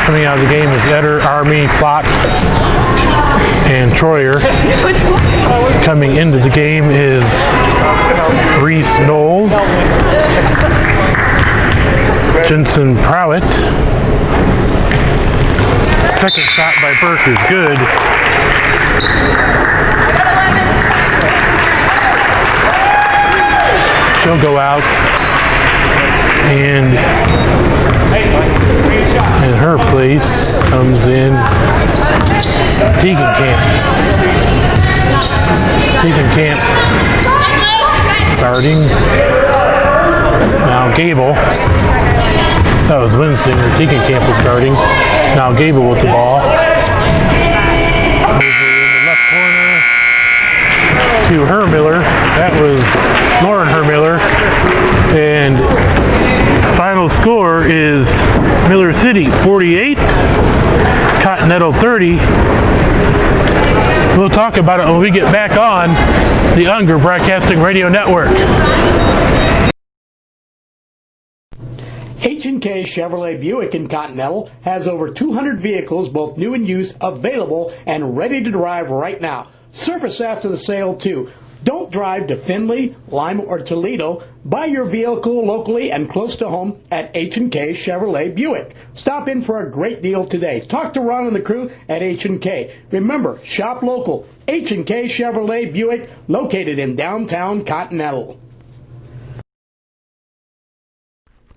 Coming out of the game is Eder, Army, Plops, and Troyer. Coming into the game is Reese Knowles, Jensen Prowett. Second shot by Burke is good. She'll go out, and in her place comes in Deegan Camp guarding. Now Gable. That was Winsinger. Deegan Camp was guarding. Now Gable with the ball. Over in the left corner to Hermiller. That was Lauren Hermiller. And final score is Miller City 48, Continental 30. We'll talk about it when we get back on the Unger Broadcasting Radio Network. H&K Chevrolet Buick in Continental has over 200 vehicles, both new and used, available and ready to drive right now. Service after the sale, too. Don't drive to Findlay, Lima, or Toledo. Buy your vehicle locally and close to home at H&K Chevrolet Buick. Stop in for a great deal today. Talk to Ron and the crew at H&K. Remember, shop local. H&K Chevrolet Buick, located in downtown Continental.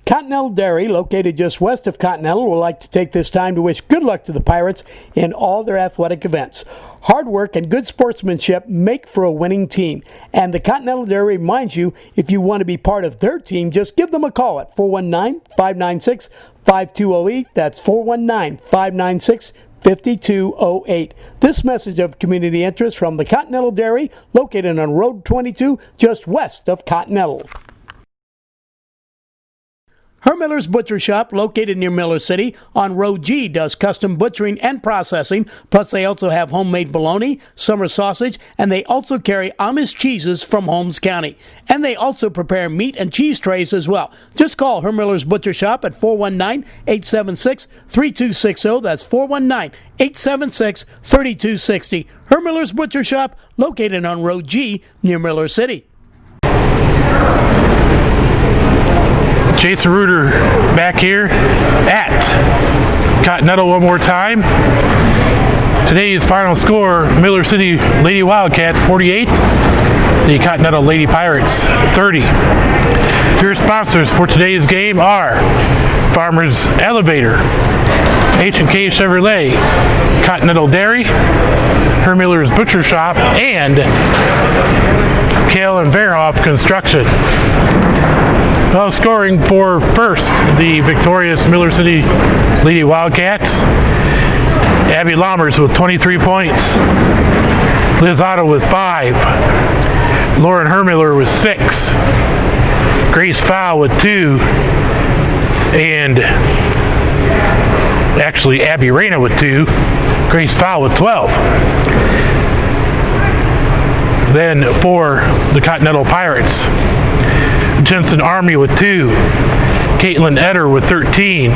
Continental Dairy, located just west of Continental, would like to take this time to wish good luck to the Pirates in all their athletic events. Hard work and good sportsmanship make for a winning team. And the Continental Dairy reminds you, if you want to be part of their team, just give them a call at 419-596-5208. That's 419-596-5208. This message of community interest from the Continental Dairy, located on Road 22, just west of Continental. Hermiller's Butcher Shop, located near Miller City on Road G, does custom butchering and processing. Plus, they also have homemade bologna, summer sausage, and they also carry Amish cheeses from Holmes County. And they also prepare meat and cheese trays as well. Just call Hermiller's Butcher Shop at 419-876-3260. That's 419-876-3260. Hermiller's Butcher Shop, located on Road G near Miller City. Jason Reuter back here at Continental one more time. Today's final score, Miller City Lady Wildcats 48, the Continental Lady Pirates 30. Your sponsors for today's game are Farmers Elevator, H&K Chevrolet, Continental Dairy, Hermiller's Butcher Shop, and Kale and Verhoff Construction. Well, scoring for first, the victorious Miller City Lady Wildcats. Abby Lammers with 23 points. Lizzato with 5. Lauren Hermiller with 6. Grace Fowl with 2. And actually Abby Reyna with 2. Grace Fowl with 12. Then for the Continental Pirates, Jensen Army with 2. Caitlin Etter with 13.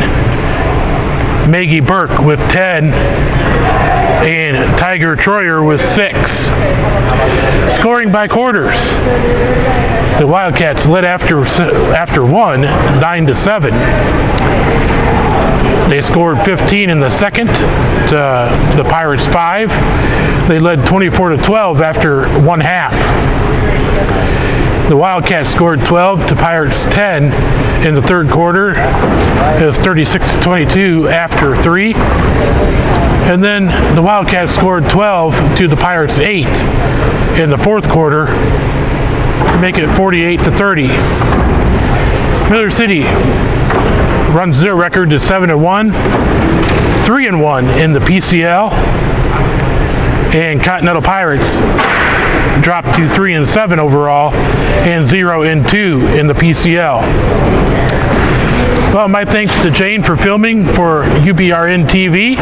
Maggie Burke with 10. And Tiger Troyer with 6. Scoring by quarters. The Wildcats led after 1, 9-7. They scored 15 in the second to the Pirates 5. They led 24-12 after 1 half. The Wildcats scored 12 to Pirates 10 in the third quarter. It was 36-22 after 3. And then the Wildcats scored 12 to the Pirates 8 in the fourth quarter to make it 48-30. Miller City runs their record to 7-1, 3-1 in the PCL, and Continental Pirates dropped to 3-7 overall and 0-2 in the PCL. Well, my thanks to Jane for filming for UBRN TV,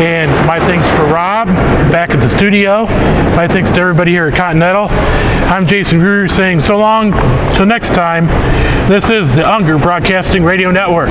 and my thanks for Rob back at the studio. My thanks to everybody here at Continental. I'm Jason Greer saying so long till next time. This is the Unger Broadcasting Radio Network.